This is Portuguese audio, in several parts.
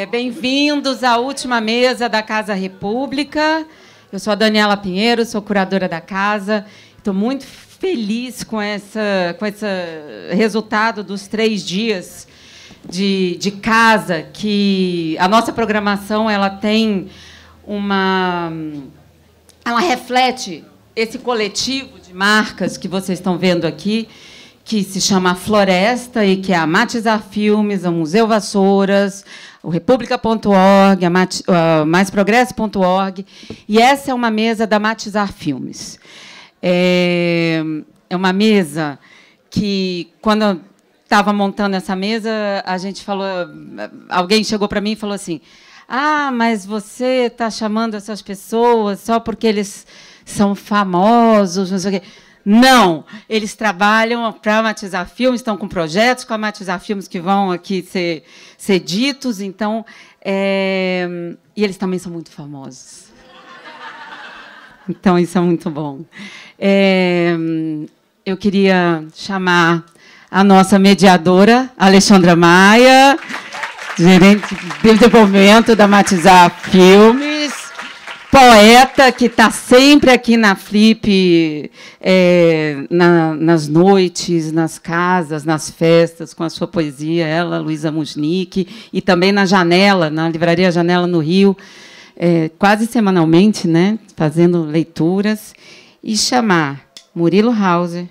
Bem-vindos à última mesa da Casa República. Eu sou a Daniela Pinheiro, sou curadora da casa. Estou muito feliz com esse resultado dos 3 dias de casa, que a nossa programação ela reflete esse coletivo de marcas que vocês estão vendo aqui, que se chama Floresta e que é a Matizar Filmes, o Museu Vassouras, o República.org, a maisprogresso.org, e essa é uma mesa da Matizar Filmes. É uma mesa que, quando eu estava montando essa mesa, a gente falou, alguém chegou para mim e falou assim: ah, mas você está chamando essas pessoas só porque eles são famosos, não sei o quê. Não, eles trabalham para a Matizar Filmes, estão com projetos com a Matizar Filmes que vão aqui ser ditos, então, e eles também são muito famosos. Então, isso é muito bom. Eu queria chamar a nossa mediadora, Alexandra Maia, gerente de desenvolvimento da Matizar Filmes, poeta que está sempre aqui na Flip, nas noites, nas casas, nas festas, com a sua poesia, ela, Luísa Musnick, e também na Janela, na Livraria Janela, no Rio, quase semanalmente, né, fazendo leituras, e chamar Murilo Hauser,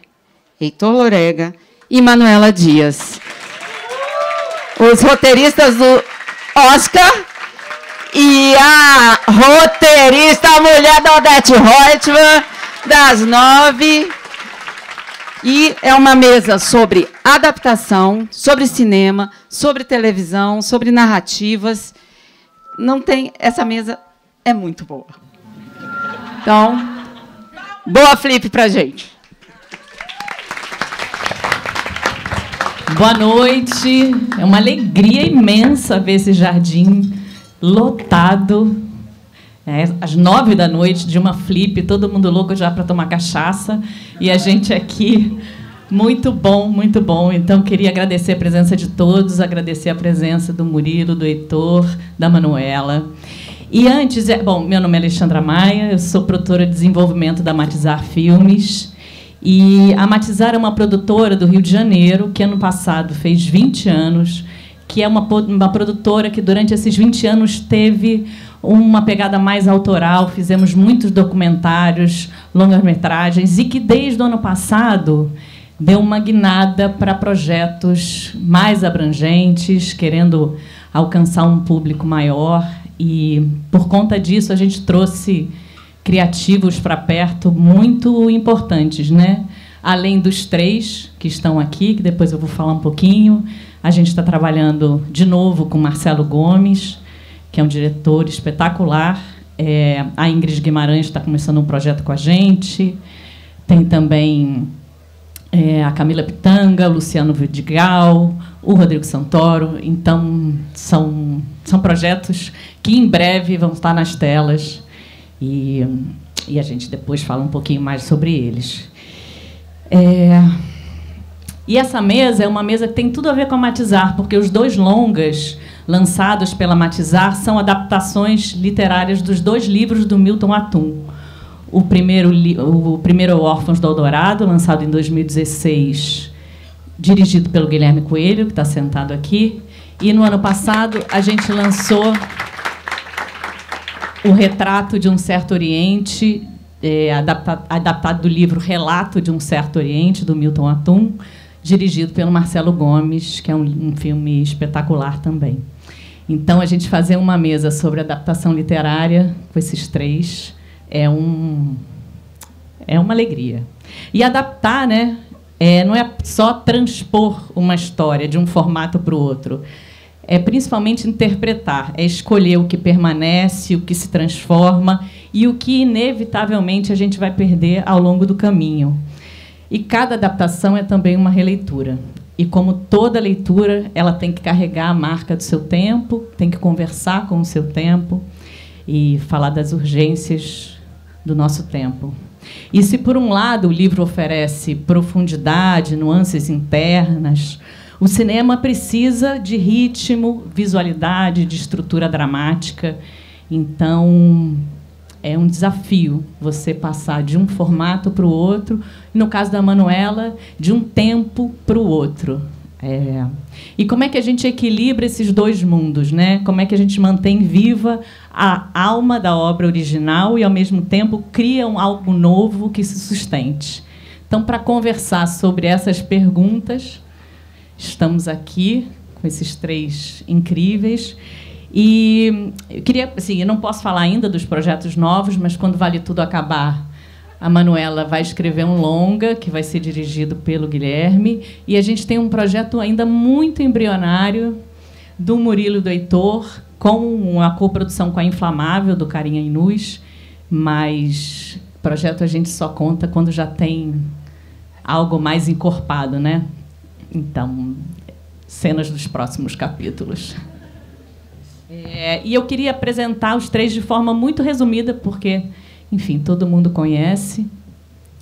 Heitor Lorega e Manuela Dias, os roteiristas do Oscar, e a roteirista, a mulher da Odete Reutemann, das 9. E é uma mesa sobre adaptação, sobre cinema, sobre televisão, sobre narrativas. Essa mesa é muito boa. Então, boa Flip para a gente. Boa noite. É uma alegria imensa ver esse jardim lotado, às 9 da noite, de uma Flip, todo mundo louco já para tomar cachaça, e a gente aqui, muito bom, muito bom. Então, queria agradecer a presença de todos, agradecer a presença do Murilo, do Heitor, da Manuela. E antes, meu nome é Alexandra Maia, eu sou produtora de desenvolvimento da Matizar Filmes, e a Matizar é uma produtora do Rio de Janeiro, que ano passado fez 20 anos, que é uma produtora que, durante esses 20 anos, teve uma pegada mais autoral. Fizemos muitos documentários, longas-metragens, e que, desde o ano passado, deu uma guinada para projetos mais abrangentes, querendo alcançar um público maior. E, por conta disso, a gente trouxe criativos para perto muito importantes, né? Além dos 3 que estão aqui, que depois eu vou falar um pouquinho. A gente está trabalhando de novo com Marcelo Gomes, que é um diretor espetacular. A Ingrid Guimarães está começando um projeto com a gente. Tem também a Camila Pitanga, o Luciano Vidigal, o Rodrigo Santoro. Então, são projetos que, em breve, vão estar nas telas. E a gente depois fala um pouquinho mais sobre eles. E essa mesa é uma mesa que tem tudo a ver com a Matizar, porque os 2 longas lançados pela Matizar são adaptações literárias dos 2 livros do Milton Atum. O primeiro é Órfãos do Eldorado, lançado em 2016, dirigido pelo Guilherme Coelho, que está sentado aqui. E, no ano passado, a gente lançou O Retrato de um Certo Oriente, adaptado do livro Relato de um Certo Oriente, do Milton Atum, dirigido pelo Marcelo Gomes, que é um filme espetacular também. Então, a gente fazer uma mesa sobre adaptação literária com esses 3 é uma alegria. E adaptar, né, não é só transpor uma história de um formato para o outro, é principalmente interpretar, é escolher o que permanece, o que se transforma e o que, inevitavelmente, a gente vai perder ao longo do caminho. E cada adaptação é também uma releitura. E, como toda leitura, ela tem que carregar a marca do seu tempo, tem que conversar com o seu tempo e falar das urgências do nosso tempo. E se, por um lado, o livro oferece profundidade, nuances internas, O cinema precisa de ritmo, visualidade, de estrutura dramática. Então, é um desafio você passar de um formato para o outro, e, no caso da Manuela, de um tempo para o outro. E como é que a gente equilibra esses dois mundos, né? Como é que a gente mantém viva a alma da obra original e, ao mesmo tempo, cria algo novo que se sustente? Então, para conversar sobre essas perguntas, estamos aqui com esses três incríveis. E eu queria, assim, eu não posso falar ainda dos projetos novos, mas quando Vale Tudo acabar, a Manuela vai escrever um longa que vai ser dirigido pelo Guilherme, e a gente tem um projeto ainda muito embrionário do Murilo e do Heitor, com a coprodução com a Inflamável do Carinha Inus, mas projeto a gente só conta quando já tem algo mais encorpado, né? Então, cenas dos próximos capítulos. E eu queria apresentar os três de forma muito resumida, porque, enfim, todo mundo conhece,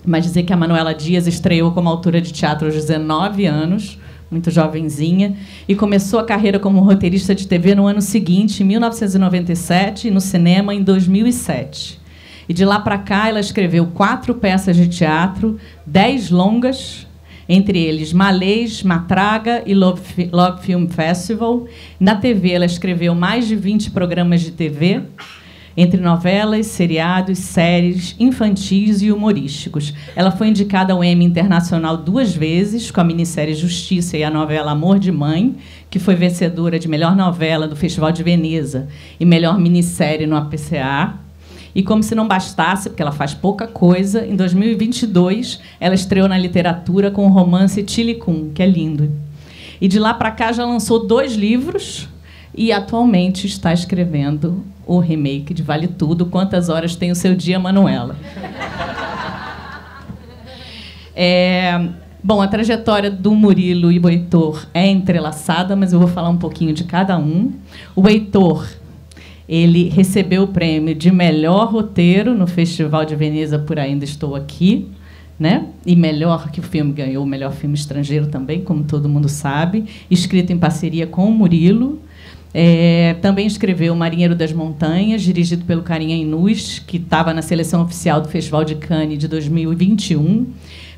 mas dizer que a Manuela Dias estreou como autora de teatro aos 19 anos, muito jovenzinha, e começou a carreira como roteirista de TV no ano seguinte, em 1997, e no cinema em 2007. E de lá para cá ela escreveu 4 peças de teatro, 10 longas, entre eles Malês, Matraga e Love Film Festival. Na TV, ela escreveu mais de 20 programas de TV, entre novelas, seriados, séries infantis e humorísticos. Ela foi indicada ao Emmy Internacional 2 vezes, com a minissérie Justiça e a novela Amor de Mãe, que foi vencedora de melhor novela do Festival de Veneza e melhor minissérie no APCA. E, como se não bastasse, porque ela faz pouca coisa, em 2022 ela estreou na literatura com o romance Tilicum, que é lindo. E de lá para cá já lançou 2 livros e atualmente está escrevendo o remake de Vale Tudo. Quantas horas tem o seu dia, Manuela? Bom, a trajetória do Murilo e do Heitor é entrelaçada, mas eu vou falar um pouquinho de cada um. O Heitor, ele recebeu o prêmio de melhor roteiro no Festival de Veneza por Ainda Estou Aqui, né? E melhor que o filme ganhou o melhor filme estrangeiro também, como todo mundo sabe, escrito em parceria com o Murilo. Também escreveu Marinheiro das Montanhas, dirigido pelo Carinha Inus, que estava na seleção oficial do Festival de Cannes de 2021.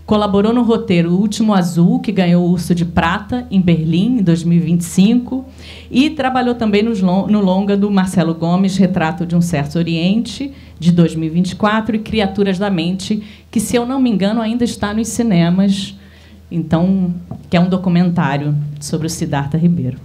Colaborou no roteiro O Último Azul, que ganhou o Urso de Prata, em Berlim, em 2025. E trabalhou também no longa do Marcelo Gomes, Retrato de um Certo Oriente, de 2024, e Criaturas da Mente, que, se eu não me engano, ainda está nos cinemas, então, que é um documentário sobre o Siddhartha Ribeiro.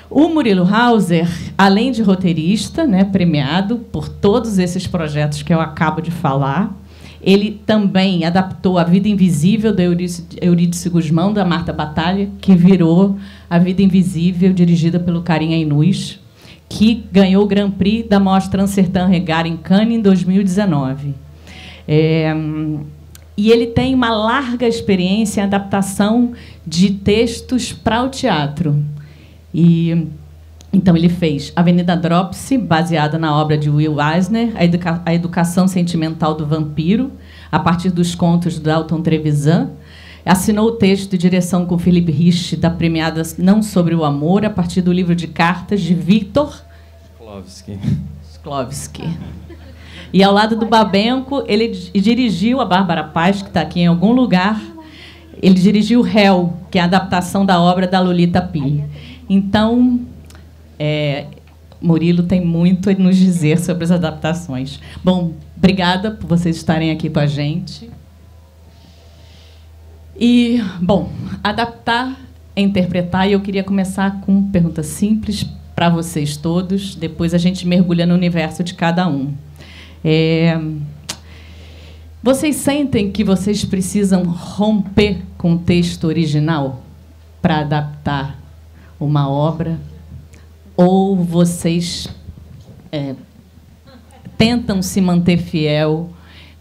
O Murilo Hauser, além de roteirista, né, premiado por todos esses projetos que eu acabo de falar, ele também adaptou A Vida Invisível, da Eurídice Guzmão, da Marta Batalha, que virou A Vida Invisível, dirigida pelo Carinha Inus, que ganhou o Grand Prix da Mostra Amsterdã Regard em Cannes em 2019. E ele tem uma larga experiência em adaptação de textos para o teatro. Então, ele fez Avenida Dropsy, baseada na obra de Will Eisner, A Educação Sentimental do Vampiro, a partir dos contos de Dalton Trevisan. Assinou o texto de direção com Philip Rich, da premiada Não Sobre o Amor, a partir do livro de cartas de Victor Shklovsky. E, ao lado do Babenco, ele dirigiu, a Bárbara Paz, que está aqui em algum lugar, ele dirigiu Hell, que é a adaptação da obra da Lolita Pili. Então, Murilo tem muito a nos dizer sobre as adaptações. Bom, obrigada por vocês estarem aqui com a gente. E, bom, adaptar é interpretar, e eu queria começar com perguntas simples para vocês todos, depois a gente mergulha no universo de cada um. Vocês sentem que vocês precisam romper com o texto original para adaptar uma obra? Ou vocês tentam se manter fiel?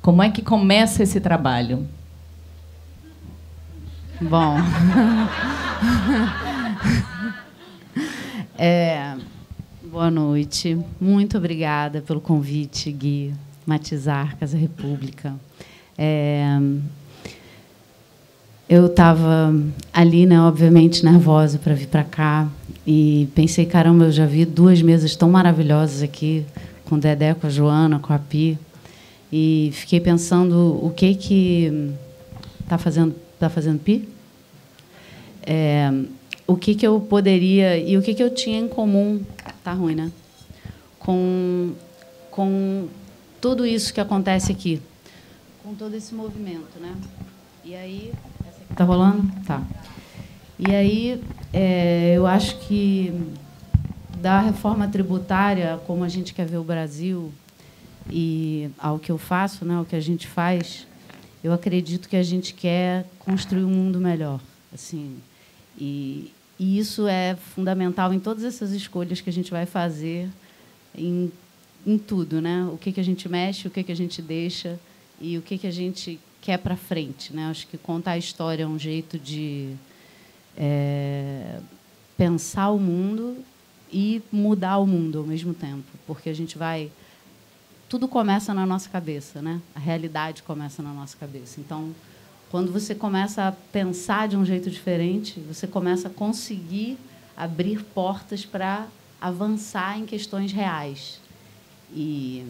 Como é que começa esse trabalho? Bom, boa noite. Muito obrigada pelo convite, Gui, Matizar, Casa República. eu estava ali, né, obviamente, nervosa para vir para cá. E pensei, caramba, eu já vi 2 mesas tão maravilhosas aqui, com o Dedé, com a Joana, com a Pi. E fiquei pensando o que está fazendo Pi? O que eu poderia e o que eu tinha em comum, tá ruim, né? Com tudo isso que acontece aqui, com todo esse movimento, né? E aí, essa aqui tá rolando? Tá. E aí, eu acho que da reforma tributária, como a gente quer ver o Brasil, e ao que eu faço, né, ao que a gente faz, eu acredito que a gente quer construir um mundo melhor, assim. E isso é fundamental em todas essas escolhas que a gente vai fazer, em tudo, né? O que a gente mexe, o que a gente deixa e o que a gente quer para frente, né? Acho que contar a história é um jeito de pensar o mundo e mudar o mundo ao mesmo tempo, porque a gente vai... Tudo começa na nossa cabeça, né? A realidade começa na nossa cabeça. Então, quando você começa a pensar de um jeito diferente, você começa a conseguir abrir portas para avançar em questões reais. E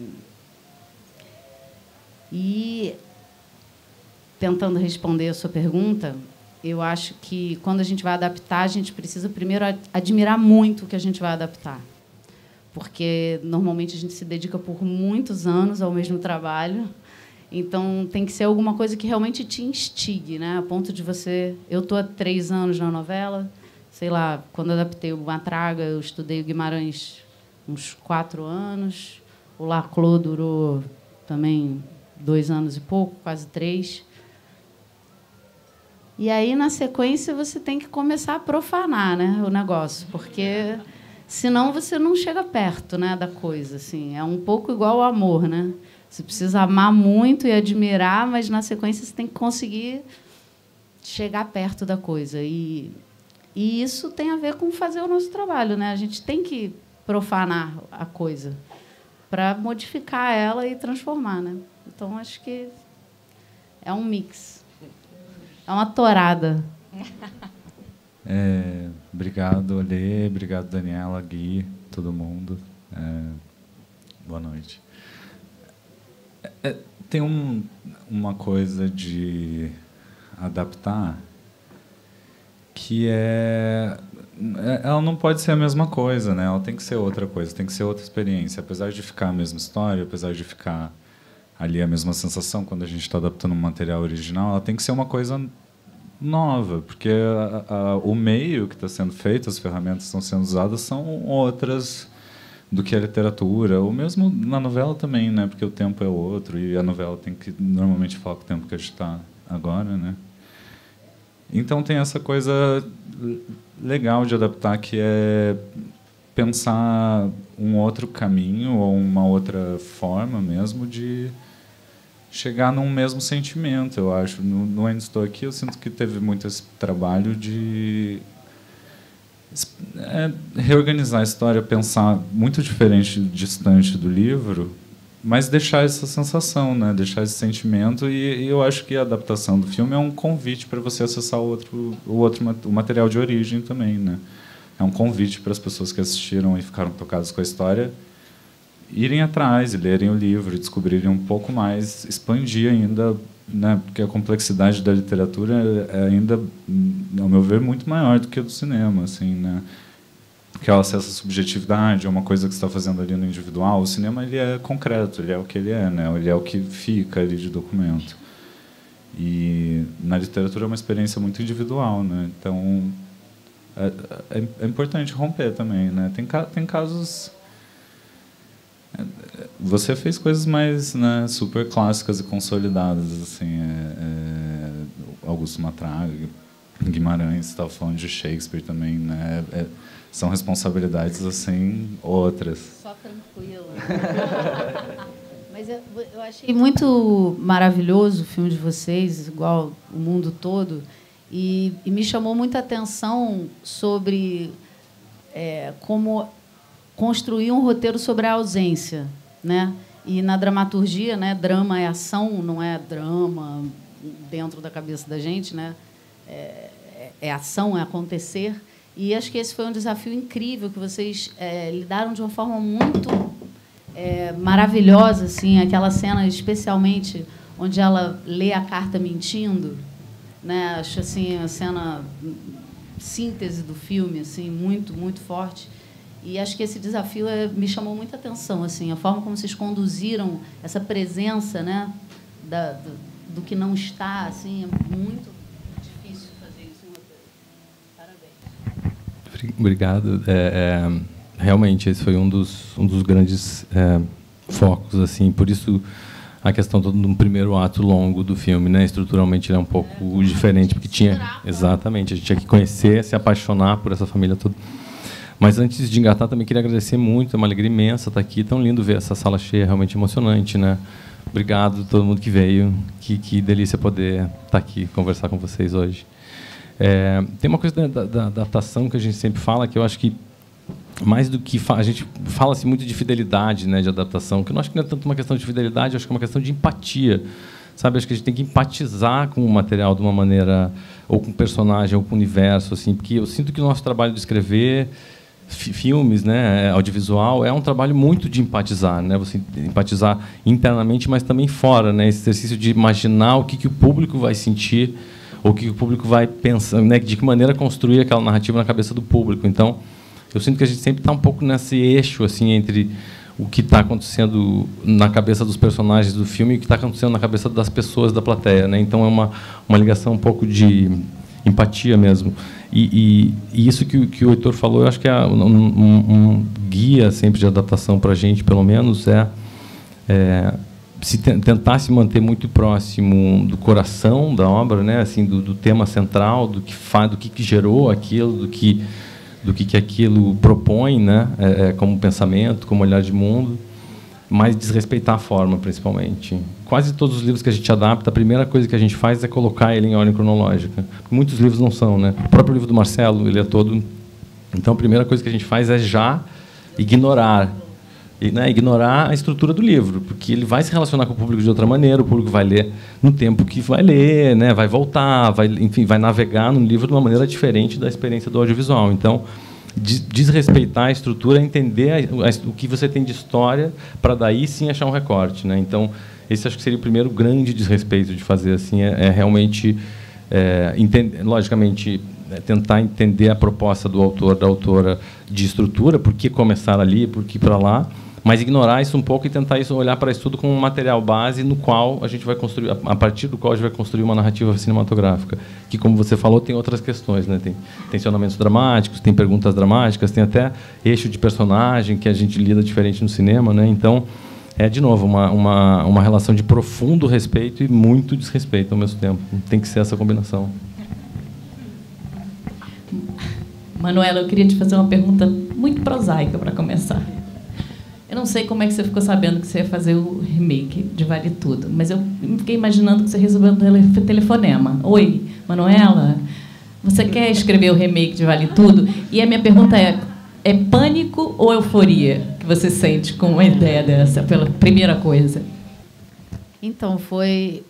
tentando responder a sua pergunta, eu acho que, quando a gente vai adaptar, a gente precisa, primeiro, admirar muito o que a gente vai adaptar. Porque, normalmente, a gente se dedica por muitos anos ao mesmo trabalho. Então, tem que ser alguma coisa que realmente te instigue, né? A ponto de você... Eu estou há 3 anos na novela. Sei lá, quando adaptei o Matraga, eu estudei o Guimarães uns 4 anos. O Laclos durou também 2 anos e pouco, quase 3. E aí, na sequência, você tem que começar a profanar, né, o negócio, porque senão você não chega perto, né, da coisa. Assim. É um pouco igual ao amor, né? Você precisa amar muito e admirar, mas, na sequência, você tem que conseguir chegar perto da coisa. E isso tem a ver com fazer o nosso trabalho, né? A gente tem que profanar a coisa para modificar ela e transformar, né? Então, acho que é um mix. É uma torada. Obrigado, Alê. Obrigado, Daniela, Gui, todo mundo. Boa noite. Tem uma coisa de adaptar que ela não pode ser a mesma coisa, né? Ela tem que ser outra coisa, tem que ser outra experiência. Apesar de ficar a mesma história, apesar de ficar ali a mesma sensação quando a gente está adaptando um material original, ela tem que ser uma coisa nova, porque o meio que está sendo feito, as ferramentas que estão sendo usadas são outras do que a literatura, ou mesmo na novela também, né? Porque o tempo é outro e a novela tem que normalmente falar com o tempo que a gente está agora, né? Então tem essa coisa legal de adaptar, que é pensar um outro caminho ou uma outra forma mesmo de chegar num mesmo sentimento, eu acho. No Ainda Estou Aqui, eu sinto que teve muito esse trabalho de reorganizar a história, pensar muito diferente, distante do livro, mas deixar essa sensação, né? Deixar esse sentimento. E eu acho que a adaptação do filme é um convite para você acessar o material de origem também, né? É um convite para as pessoas que assistiram e ficaram tocadas com a história irem atrás e lerem o livro, descobrirem um pouco mais, expandir ainda, né? Porque a complexidade da literatura é ainda, ao meu ver, muito maior do que a do cinema, assim, né? Porque ela acessa a subjetividade, é uma coisa que você está fazendo ali no individual. O cinema, ele é concreto, ele é o que ele é, né? Ele é o que fica ali de documento. E na literatura é uma experiência muito individual, né? Então é importante romper também, né? Tem casos... Você fez coisas mais, né, super clássicas e consolidadas, assim, Augusto Matraga, Guimarães, estava falando de Shakespeare também, né? São responsabilidades assim outras. Só tranquila. Mas eu achei muito maravilhoso o filme de vocês, igual o mundo todo, e me chamou muita atenção sobre como construir um roteiro sobre a ausência, né? E na dramaturgia, né, drama é ação, não é drama dentro da cabeça da gente, né? é ação, é acontecer. E acho que esse foi um desafio incrível, que vocês lidaram de uma forma muito maravilhosa, assim, aquela cena, especialmente, onde ela lê a carta mentindo, né? Acho assim, a cena síntese do filme, assim, muito, muito forte. E acho que esse desafio me chamou muita atenção, assim, a forma como vocês conduziram essa presença, né, do que não está, assim, é muito difícil fazer isso. Parabéns. Obrigado. Realmente, esse foi um dos grandes focos, assim, por isso a questão do primeiro ato longo do filme, né? Estruturalmente ele é um pouco diferente, porque tinha... Exatamente, a gente tinha que conhecer, se apaixonar por essa família toda. Mas antes de engatar, também queria agradecer muito, é uma alegria imensa estar aqui, tão lindo ver essa sala cheia, realmente emocionante, né? Obrigado a todo mundo que veio, que delícia poder estar aqui, conversar com vocês hoje. Tem uma coisa da adaptação que a gente sempre fala, que eu acho que, mais do que... A gente fala-se muito de fidelidade, né, de adaptação, que eu não acho que não é tanto uma questão de fidelidade, eu acho que é uma questão de empatia. Sabe? Acho que a gente tem que empatizar com o material de uma maneira, ou com o personagem, ou com o universo, assim, porque eu sinto que o nosso trabalho de escrever filmes, né, audiovisual, é um trabalho muito de empatizar, né? Você empatizar internamente, mas também fora, né? Esse exercício de imaginar o que o público vai sentir, ou o que o público vai pensar, né? De que maneira construir aquela narrativa na cabeça do público. Então, eu sinto que a gente sempre está um pouco nesse eixo, assim, entre o que está acontecendo na cabeça dos personagens do filme e o que está acontecendo na cabeça das pessoas da plateia, né? Então é uma ligação um pouco de empatia mesmo. E isso que o Heitor falou, eu acho que é um guia sempre de adaptação para a gente, pelo menos, tentar se manter muito próximo do coração da obra, né? Assim, do tema central, do que gerou aquilo, do que aquilo propõe, né? Como pensamento, como olhar de mundo, mas desrespeitar a forma, principalmente. Quase todos os livros que a gente adapta, a primeira coisa que a gente faz é colocar ele em ordem cronológica. Muitos livros não são, né? O próprio livro do Marcelo, ele é todo... Então, a primeira coisa que a gente faz é já ignorar, né? Ignorar a estrutura do livro, porque ele vai se relacionar com o público de outra maneira, o público vai ler no tempo que vai ler, né? Vai voltar, enfim, vai navegar no livro de uma maneira diferente da experiência do audiovisual. Então, desrespeitar a estrutura, entender o que você tem de história, para daí sim achar um recorte, né? Então, esse acho que seria o primeiro grande desrespeito de fazer assim, realmente, logicamente, tentar entender a proposta do autor, da autora de estrutura, por que começar ali, por que ir para lá, mas ignorar isso um pouco e tentar olhar para isso tudo como um material base no qual a gente vai construir, a partir do qual a gente vai construir uma narrativa cinematográfica, que, como você falou, tem outras questões, né? Tem tensionamentos dramáticos, tem perguntas dramáticas, tem até eixo de personagem que a gente lida diferente no cinema, né? Então, de novo, uma relação de profundo respeito e muito desrespeito ao mesmo tempo. Tem que ser essa combinação. Manuela, eu queria te fazer uma pergunta muito prosaica para começar. Eu não sei como é que você ficou sabendo que você ia fazer o remake de Vale Tudo, mas eu fiquei imaginando que você recebeu um telefonema. Oi, Manuela, você quer escrever o remake de Vale Tudo? E a minha pergunta é pânico ou euforia que você sente com uma ideia dessa, pela primeira coisa? Então, foi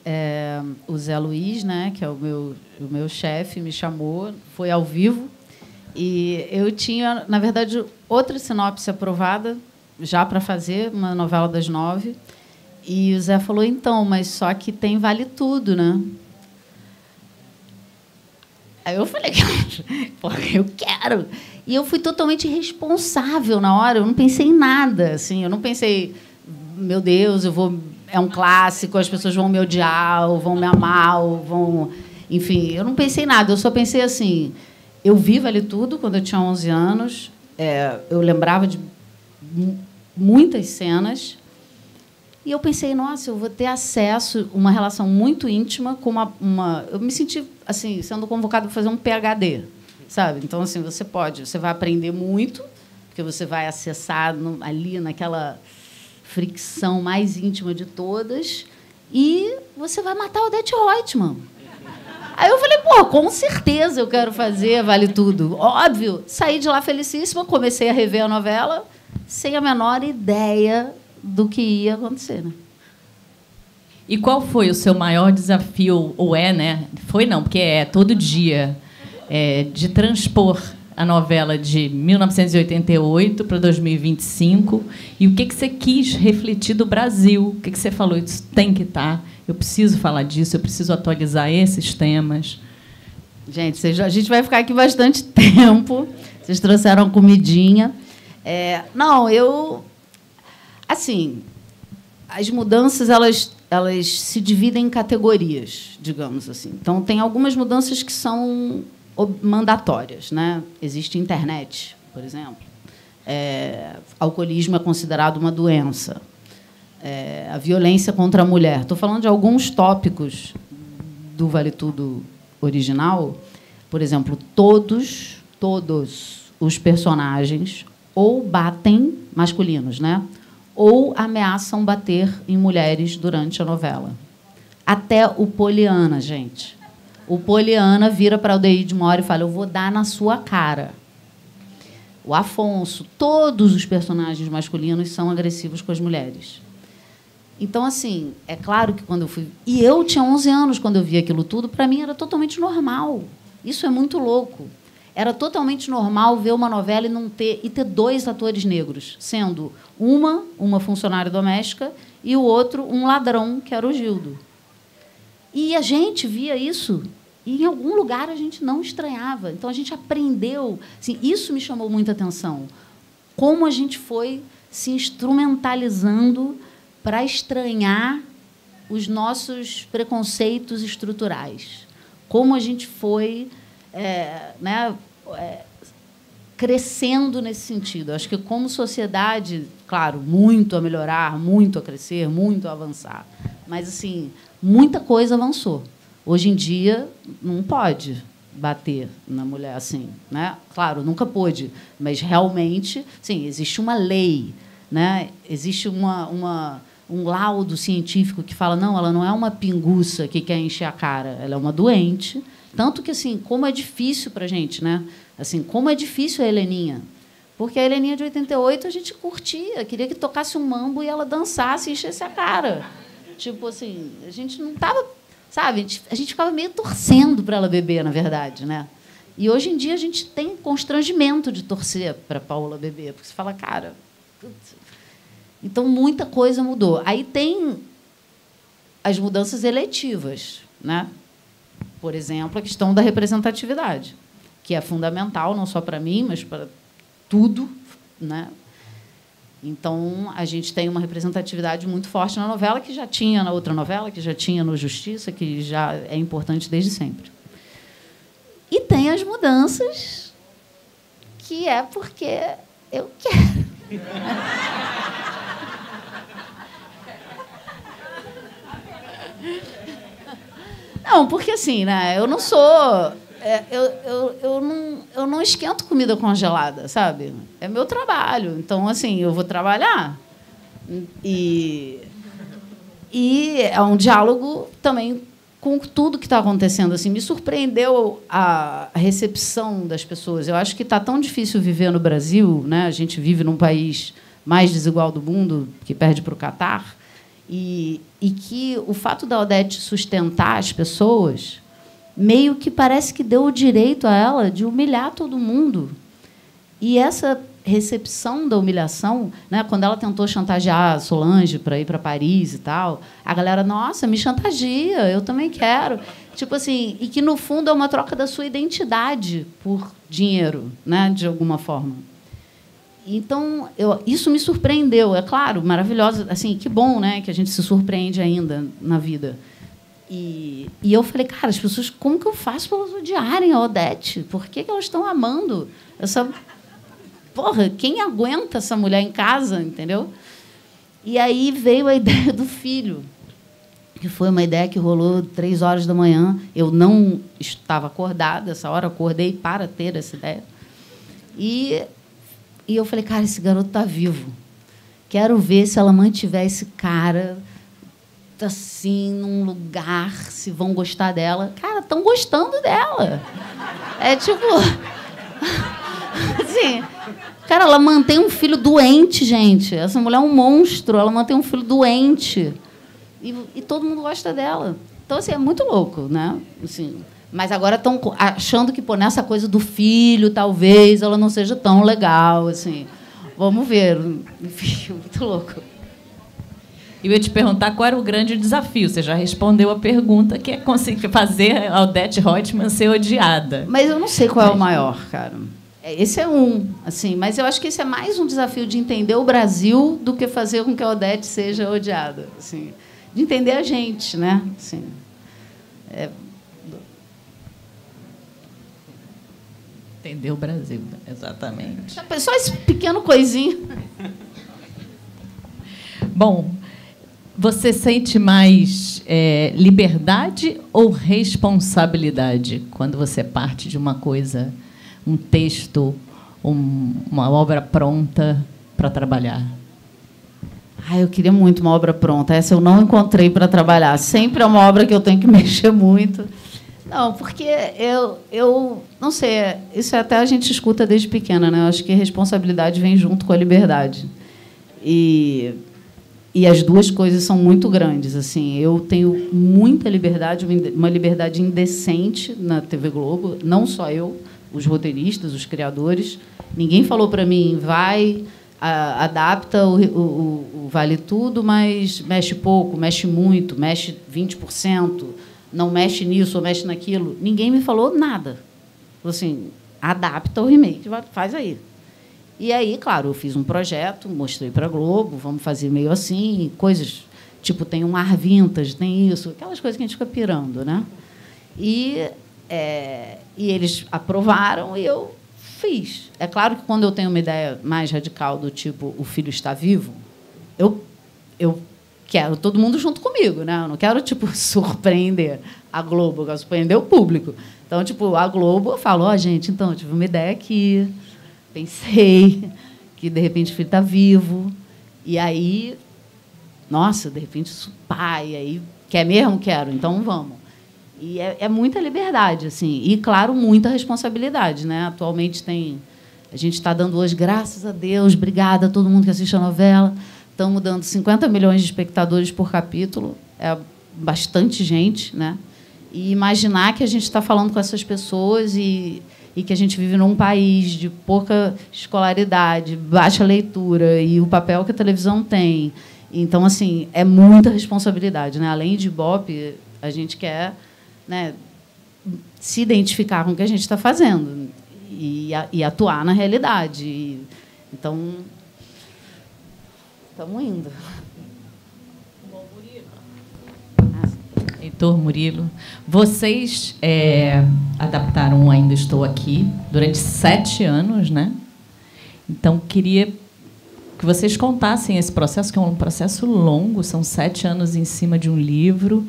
o Zé Luiz, né, que é o meu chefe, me chamou, foi ao vivo, e eu tinha, na verdade, outra sinopse aprovada, já para fazer, uma novela das 9, e o Zé falou, então, mas só que tem Vale Tudo, né? Aí eu falei, porra, eu quero. E eu fui totalmente irresponsável na hora, eu não pensei em nada, assim, eu não pensei, meu Deus, é um clássico, as pessoas vão me odiar, ou vão me amar, ou vão... Enfim, eu não pensei em nada, eu só pensei assim, eu vi Vale Tudo quando eu tinha 11 anos, eu lembrava de muitas cenas, e eu pensei, nossa, eu vou ter acesso, uma relação muito íntima com eu me senti assim, sendo convocada para fazer um PhD, sabe? Então, assim, você vai aprender muito, porque você vai acessar ali naquela fricção mais íntima de todas, e você vai matar o Odete Roitman. Aí eu falei, pô, com certeza eu quero fazer Vale Tudo. Óbvio. Saí de lá felicíssima, comecei a rever a novela, sem a menor ideia do que ia acontecer, né? E qual foi o seu maior desafio, ou é, né? Foi não, porque é todo dia, de transpor a novela de 1988 para 2025, e o que você quis refletir do Brasil? O que você falou? Isso tem que estar, eu preciso falar disso, eu preciso atualizar esses temas. Gente, a gente vai ficar aqui bastante tempo. Vocês trouxeram comidinha. Não, assim, as mudanças, elas se dividem em categorias, digamos assim. Então, tem algumas mudanças que são mandatórias, né? Existe internet, por exemplo. Alcoolismo é considerado uma doença. A violência contra a mulher. Estou falando de alguns tópicos do Vale Tudo original. Por exemplo, todos os personagens ou batem, masculinos, né? Ou ameaçam bater em mulheres durante a novela. Até o Poliana, gente. O Poliana vira para a Aldeide Mora e fala: eu vou dar na sua cara. O Afonso, todos os personagens masculinos são agressivos com as mulheres. Então, assim, é claro que quando eu fui... E eu tinha 11 anos quando eu vi aquilo tudo, para mim era totalmente normal. Isso é muito louco. Era totalmente normal ver uma novela e ter 2 atores negros, sendo uma funcionária doméstica e o outro um ladrão, que era o Gildo. E a gente via isso e, em algum lugar, a gente não estranhava. Então, a gente aprendeu. Assim, isso me chamou muita atenção. Como a gente foi se instrumentalizando para estranhar os nossos preconceitos estruturais. Como a gente foi crescendo nesse sentido. Acho que, como sociedade, claro, muito a melhorar, muito a crescer, muito a avançar. Mas, assim, muita coisa avançou. Hoje em dia, não pode bater na mulher assim, né? Claro, nunca pôde, mas, realmente, sim, existe uma lei, né? Existe um laudo científico que fala: não, ela não é uma pinguça que quer encher a cara, ela é uma doente. Tanto que, assim, como é difícil para a gente, né? Assim, como é difícil a Heleninha. Porque a Heleninha de 88 a gente curtia, queria que tocasse um mambo e ela dançasse e enchesse a cara. Tipo assim, a gente não estava... Sabe? A gente ficava meio torcendo para ela beber, na verdade, né? E, hoje em dia, a gente tem constrangimento de torcer para a Paola beber, porque você fala, cara... Então, muita coisa mudou. Aí tem as mudanças eletivas, né? Por exemplo, a questão da representatividade, que é fundamental, não só para mim, mas para tudo, né? Então, a gente tem uma representatividade muito forte na novela, que já tinha na outra novela, que já tinha no Justiça, que já é importante desde sempre. E tem as mudanças, que é porque eu quero. Não, porque, assim, né, eu não sou... eu não esquento comida congelada, sabe? É meu trabalho. Então, assim, eu vou trabalhar. E é um diálogo também com tudo que está acontecendo. Assim, me surpreendeu a recepção das pessoas. Eu acho que está tão difícil viver no Brasil, né? A gente vive num país mais desigual do mundo, que perde para o Catar, e que o fato da Odete sustentar as pessoas meio que parece que deu o direito a ela de humilhar todo mundo. E essa recepção da humilhação, né, quando ela tentou chantagear a Solange para ir para Paris e tal, a galera, nossa, me chantageia, eu também quero. Tipo assim, e que, no fundo, é uma troca da sua identidade por dinheiro, né, de alguma forma. Então, isso me surpreendeu. É claro, maravilhoso. Assim, que bom, né, que a gente se surpreende ainda na vida. E eu falei, cara, as pessoas, como que eu faço para elas odiarem a Odete? Por que elas estão amando essa... Porra, quem aguenta essa mulher em casa, entendeu? E aí veio a ideia do filho, que foi uma ideia que rolou 3 horas da manhã. Eu não estava acordada essa hora, acordei para ter essa ideia. E eu falei, cara, esse garoto está vivo. Quero ver se ela mantiver esse cara assim, num lugar, se vão gostar dela. Cara, estão gostando dela. É tipo... assim, cara, ela mantém um filho doente, gente. Essa mulher é um monstro, ela mantém um filho doente. e todo mundo gosta dela. Então, assim, é muito louco, né? Assim, mas agora estão achando que, pô, nessa coisa do filho, talvez ela não seja tão legal, assim. Vamos ver. Enfim, muito louco. Eu ia te perguntar qual era o grande desafio. Você já respondeu a pergunta, que é conseguir fazer a Odete Roitman ser odiada. Mas eu não sei qual é o maior, cara. Esse é um, assim, mas eu acho que esse é mais um desafio de entender o Brasil do que fazer com que a Odete seja odiada, assim, de entender a gente, né? Assim, Entender o Brasil, exatamente. Só esse pequeno coisinho. Bom, você sente mais liberdade ou responsabilidade quando você parte de uma coisa, um texto, uma obra pronta para trabalhar? Eu queria muito uma obra pronta. Essa eu não encontrei para trabalhar. Sempre é uma obra que eu tenho que mexer muito. Não, porque eu não sei, isso até a gente escuta desde pequena, né? Eu acho que a responsabilidade vem junto com a liberdade. E as duas coisas são muito grandes. Assim, eu tenho muita liberdade, uma liberdade indecente na TV Globo, não só eu, os roteiristas, os criadores. Ninguém falou para mim, vai, adapta o Vale Tudo, mas mexe pouco, mexe muito, mexe 20%. Não mexe nisso ou mexe naquilo. Ninguém me falou nada. Falou assim, adapta o remake, faz aí. E aí, claro, eu fiz um projeto, mostrei para a Globo, vamos fazer meio assim, coisas, tipo, tem um ar vintage, tem isso, aquelas coisas que a gente fica pirando, né? E eles aprovaram e eu fiz. É claro que quando eu tenho uma ideia mais radical do tipo, o filho está vivo, eu quero todo mundo junto comigo, né? Eu não quero, tipo, surpreender a Globo, eu quero surpreender o público. Então, tipo, a Globo, eu falo, gente, então, eu tive uma ideia aqui, pensei que, de repente, o filho está vivo, e aí, nossa, de repente, isso, pai, aí, quer mesmo? Quero, então vamos. E é muita liberdade, assim, e, claro, muita responsabilidade, né? Atualmente a gente está dando hoje, graças a Deus, obrigada a todo mundo que assiste a novela. Estamos dando 50 milhões de espectadores por capítulo, é bastante gente, né? E imaginar que a gente está falando com essas pessoas e que a gente vive num país de pouca escolaridade, baixa leitura e o papel que a televisão tem. Então, assim, é muita responsabilidade, né? Além de Ibope, a gente quer, né, se identificar com o que a gente está fazendo e atuar na realidade. Então, estamos indo. Heitor, Murilo, vocês adaptaram Ainda Estou Aqui durante 7 anos, né? Então, queria que vocês contassem esse processo, que é um processo longo, são 7 anos em cima de um livro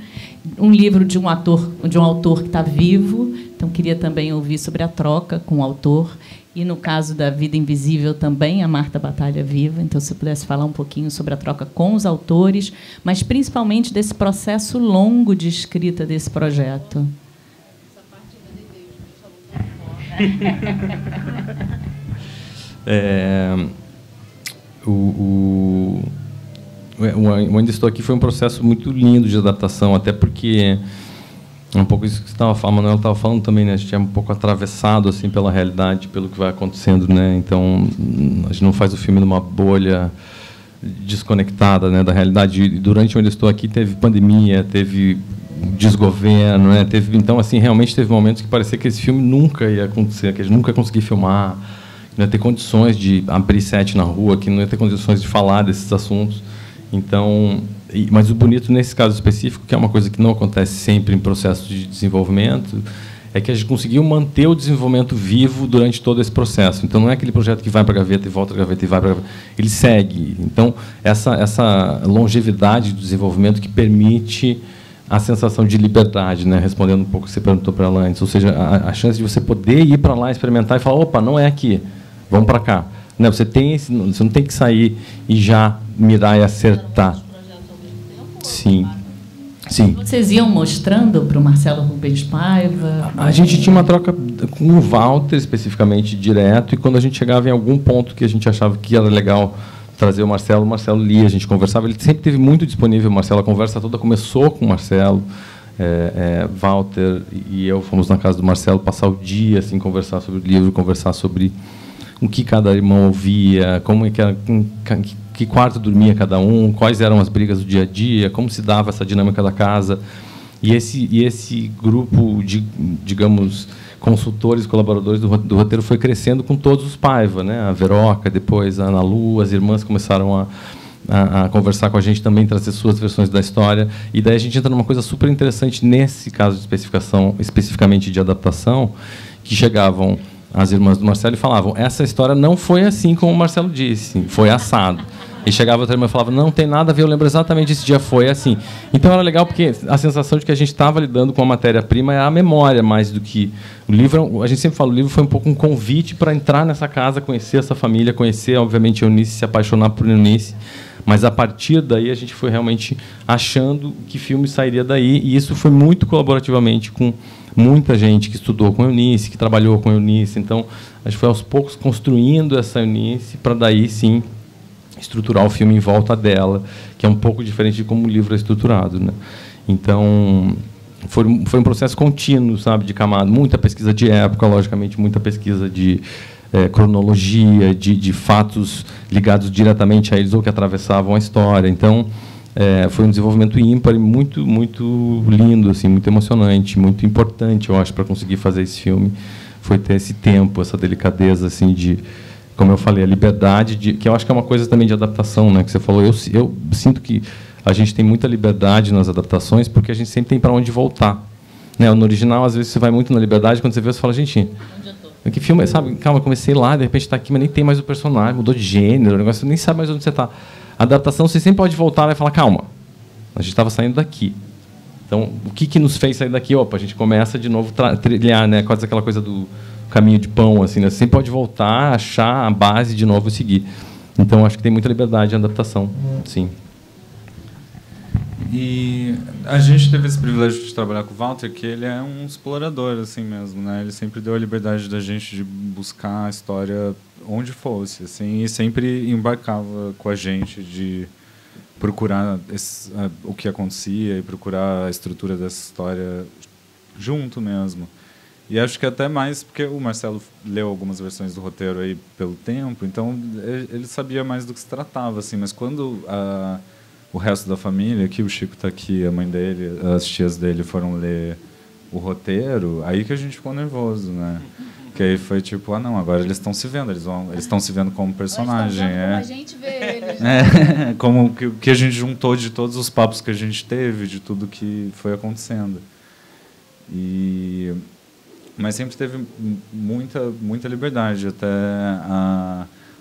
de um autor que está vivo. Então, queria também ouvir sobre a troca com o autor. E, no caso da Vida Invisível, também a Marta Batalha viva. Então, se você pudesse falar um pouquinho sobre a troca com os autores, mas, principalmente, desse processo longo de escrita desse projeto. O Ainda Estou Aqui foi um processo muito lindo de adaptação, até porque um pouco isso que você estava falando, Manuel estava falando também, né? A gente é um pouco atravessado assim pela realidade, pelo que vai acontecendo, né? Então a gente não faz o filme numa bolha desconectada, né, da realidade. E durante o Ainda Estou Aqui teve pandemia, teve desgoverno, né? Então assim realmente teve momentos que parecia que esse filme nunca ia acontecer, que a gente nunca ia conseguir filmar, não ia ter condições de abrir set na rua, que não ia ter condições de falar desses assuntos. Então, mas o bonito nesse caso específico, que é uma coisa que não acontece sempre em processo de desenvolvimento, é que a gente conseguiu manter o desenvolvimento vivo durante todo esse processo. Então, não é aquele projeto que vai para a gaveta e volta para a gaveta e vai para a gaveta. Ele segue. Então, essa longevidade do desenvolvimento que permite a sensação de liberdade, né? Respondendo um pouco o que você perguntou para ela antes. Ou seja, a chance de você poder ir para lá, experimentar e falar, opa, não é aqui, vamos para cá. Né? Você não tem que sair e já mirar e acertar. Sim. Sim. Vocês iam mostrando para o Marcelo Rubens Paiva? A gente tinha uma troca com o Walter, especificamente, direto, e quando a gente chegava em algum ponto que a gente achava que era legal trazer o Marcelo lia, a gente conversava, ele sempre teve muito disponível, o Marcelo, a conversa toda começou com o Marcelo, Walter e eu fomos na casa do Marcelo passar o dia, assim, conversar sobre o livro, conversar sobre o que cada irmão ouvia, como é que era, que quarto dormia cada um, quais eram as brigas do dia a dia, como se dava essa dinâmica da casa. E esse grupo de, digamos, consultores, colaboradores do roteiro foi crescendo com todos os Paiva, né? A Veroca, depois a Ana Lu, as irmãs começaram a conversar com a gente também, trazer suas versões da história. E daí a gente entra numa coisa super interessante nesse caso de especificamente de adaptação, que chegavam as irmãs do Marcelo e falavam: essa história não foi assim como o Marcelo disse, foi assado. E chegava outra irmã e falava: não tem nada a ver, eu lembro exatamente esse dia, foi assim. Então era legal porque a sensação de que a gente estava lidando com a matéria-prima é a memória, mais do que o livro. A gente sempre fala, o livro foi um pouco um convite para entrar nessa casa, conhecer essa família, conhecer, obviamente, a Eunice, se apaixonar por Eunice. Mas, a partir daí, a gente foi realmente achando que filme sairia daí. E isso foi muito colaborativamente com muita gente que estudou com a Eunice, que trabalhou com a Eunice. Então, a gente foi, aos poucos, construindo essa Eunice para, daí, sim, estruturar o filme em volta dela, que é um pouco diferente de como o livro é estruturado, né? Então, foi um processo contínuo, sabe, de camada. Muita pesquisa de época, logicamente, muita pesquisa de cronologia, de fatos ligados diretamente a eles ou que atravessavam a história. Então, foi um desenvolvimento ímpar e muito, muito lindo, assim, muito emocionante, muito importante, eu acho, para conseguir fazer esse filme. Foi ter esse tempo, essa delicadeza, assim, de, como eu falei, a liberdade, que eu acho que é uma coisa também de adaptação, né, que você falou. Eu sinto que a gente tem muita liberdade nas adaptações porque a gente sempre tem para onde voltar, né? No original, às vezes, você vai muito na liberdade, quando você vê, você fala: gente, que filme, sabe? Calma, comecei lá, de repente está aqui, mas nem tem mais o personagem, mudou de gênero, o negócio, você nem sabe mais onde você está. A adaptação, você sempre pode voltar e falar: calma, a gente estava saindo daqui. Então, o que nos fez sair daqui? Opa, a gente começa de novo a trilhar, né? Quase aquela coisa do caminho de pão, assim, né? Você sempre pode voltar, achar a base de novo e seguir. Então, acho que tem muita liberdade em adaptação, sim. E a gente teve esse privilégio de trabalhar com o Walter, que ele é um explorador, assim mesmo, né? Ele sempre deu a liberdade da gente de buscar a história onde fosse, assim, e sempre embarcava com a gente de procurar o que acontecia e procurar a estrutura dessa história junto mesmo. E acho que até mais porque o Marcelo leu algumas versões do roteiro aí pelo tempo, então ele sabia mais do que se tratava, assim, mas quando o resto da família, aqui o Chico está aqui, a mãe dele, as tias dele foram ler o roteiro, aí que a gente ficou nervoso, né? Que aí foi tipo: não, agora eles estão se vendo, eles estão se vendo como personagem, como a gente vê eles, né? Como que a gente juntou de todos os papos que a gente teve, de tudo que foi acontecendo. Mas sempre teve muita liberdade, até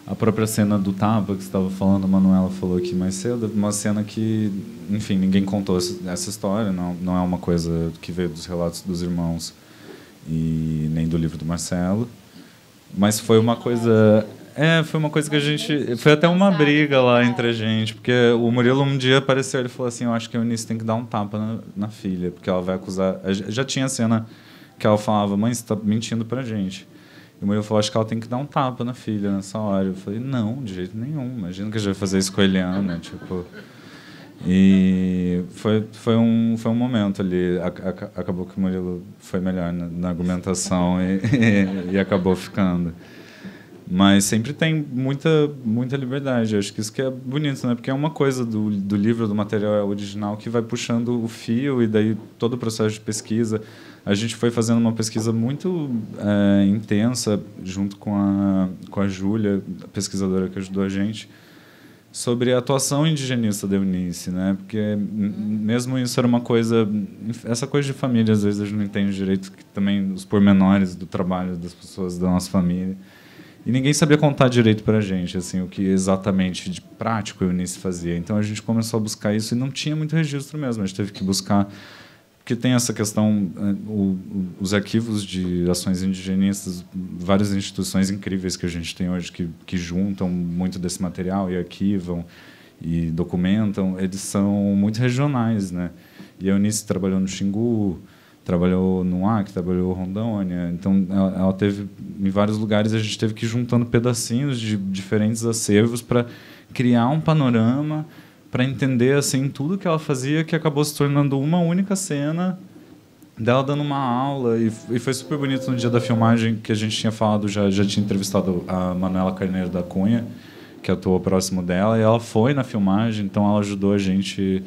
a própria cena do tapa que você estava falando, a Manuela falou aqui mais cedo, uma cena que, enfim, ninguém contou essa história, não é uma coisa que veio dos relatos dos irmãos e nem do livro do Marcelo, mas foi uma coisa que a gente, foi até uma briga lá entre a gente, porque o Murilo um dia apareceu, ele falou assim: eu acho que a Eunice tem que dar um tapa na filha, porque ela vai acusar, já tinha a cena que ela falava: mãe, você está mentindo pra gente. E o Murilo falou: acho que ela tem que dar um tapa na filha nessa hora. Eu falei: não, de jeito nenhum. Imagina que a gente vai fazer isso com a Eliana. Tipo. E foi um momento ali. Acabou que o Murilo foi melhor na argumentação e acabou ficando. Mas sempre tem muita liberdade. Acho que isso que é bonito, né? Porque é uma coisa do livro, do material original, que vai puxando o fio, e daí todo o processo de pesquisa. A gente foi fazendo uma pesquisa muito intensa, junto com a Júlia, a pesquisadora que ajudou a gente, sobre a atuação indigenista da Eunice, né? Porque mesmo isso era uma coisa... Essa coisa de família, às vezes, a gente não entende direito, que também os pormenores do trabalho das pessoas da nossa família. E ninguém sabia contar direito para a gente, assim, o que exatamente de prático a Eunice fazia. Então, a gente começou a buscar isso e não tinha muito registro mesmo. A gente teve que buscar... Porque tem essa questão, os arquivos de ações indigenistas, várias instituições incríveis que a gente tem hoje que juntam muito desse material e arquivam e documentam, eles são muito regionais, né? E a Eunice trabalhou no Xingu, trabalhou no Acre, trabalhou em Rondônia, então ela teve em vários lugares, a gente teve que ir juntando pedacinhos de diferentes acervos para criar um panorama para entender assim tudo que ela fazia, que acabou se tornando uma única cena dela dando uma aula. E foi super bonito no dia da filmagem, que a gente tinha falado, já tinha entrevistado a Manuela Carneiro da Cunha, que atuou próximo dela, e ela foi na filmagem, então ela ajudou a gente.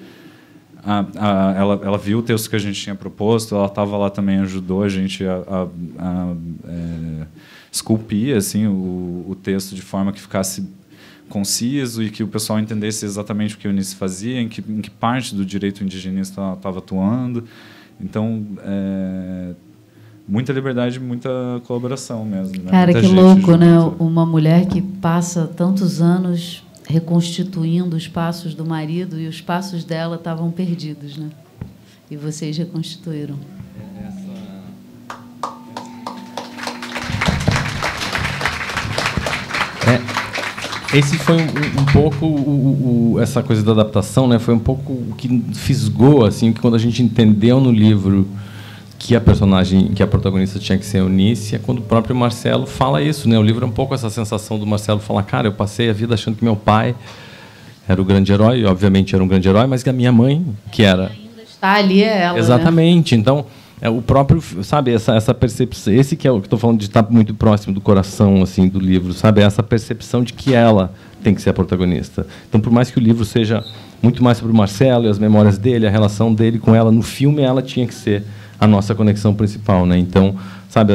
Ela viu o texto que a gente tinha proposto, ela estava lá também, ajudou a gente a esculpir assim, o texto de forma que ficasse conciso e que o pessoal entendesse exatamente o que a Eunice fazia, em que parte do direito indigenista ela estava atuando. Então, muita liberdade, muita colaboração mesmo. Né? Cara, muita que gente louco, junto. né? Uma mulher que passa tantos anos reconstituindo os passos do marido, e os passos dela estavam perdidos, né? E vocês reconstituíram. Esse foi um pouco essa coisa da adaptação, né? Foi um pouco o que fisgou, assim, que quando a gente entendeu no livro que a personagem, que a protagonista tinha que ser a Eunice, é quando o próprio Marcelo fala isso, né? O livro é um pouco essa sensação do Marcelo falar, cara, eu passei a vida achando que meu pai era o grande herói, obviamente era um grande herói, mas que a minha mãe, que era... Ainda está ali, é ela, Exatamente. Né? Então, o próprio, sabe, essa percepção, esse que é o que estou falando de estar muito próximo do coração, assim, do livro, sabe, essa percepção de que ela tem que ser a protagonista. Então, por mais que o livro seja muito mais sobre o Marcelo e as memórias dele, a relação dele com ela, no filme ela tinha que ser a nossa conexão principal, né? Então, sabe,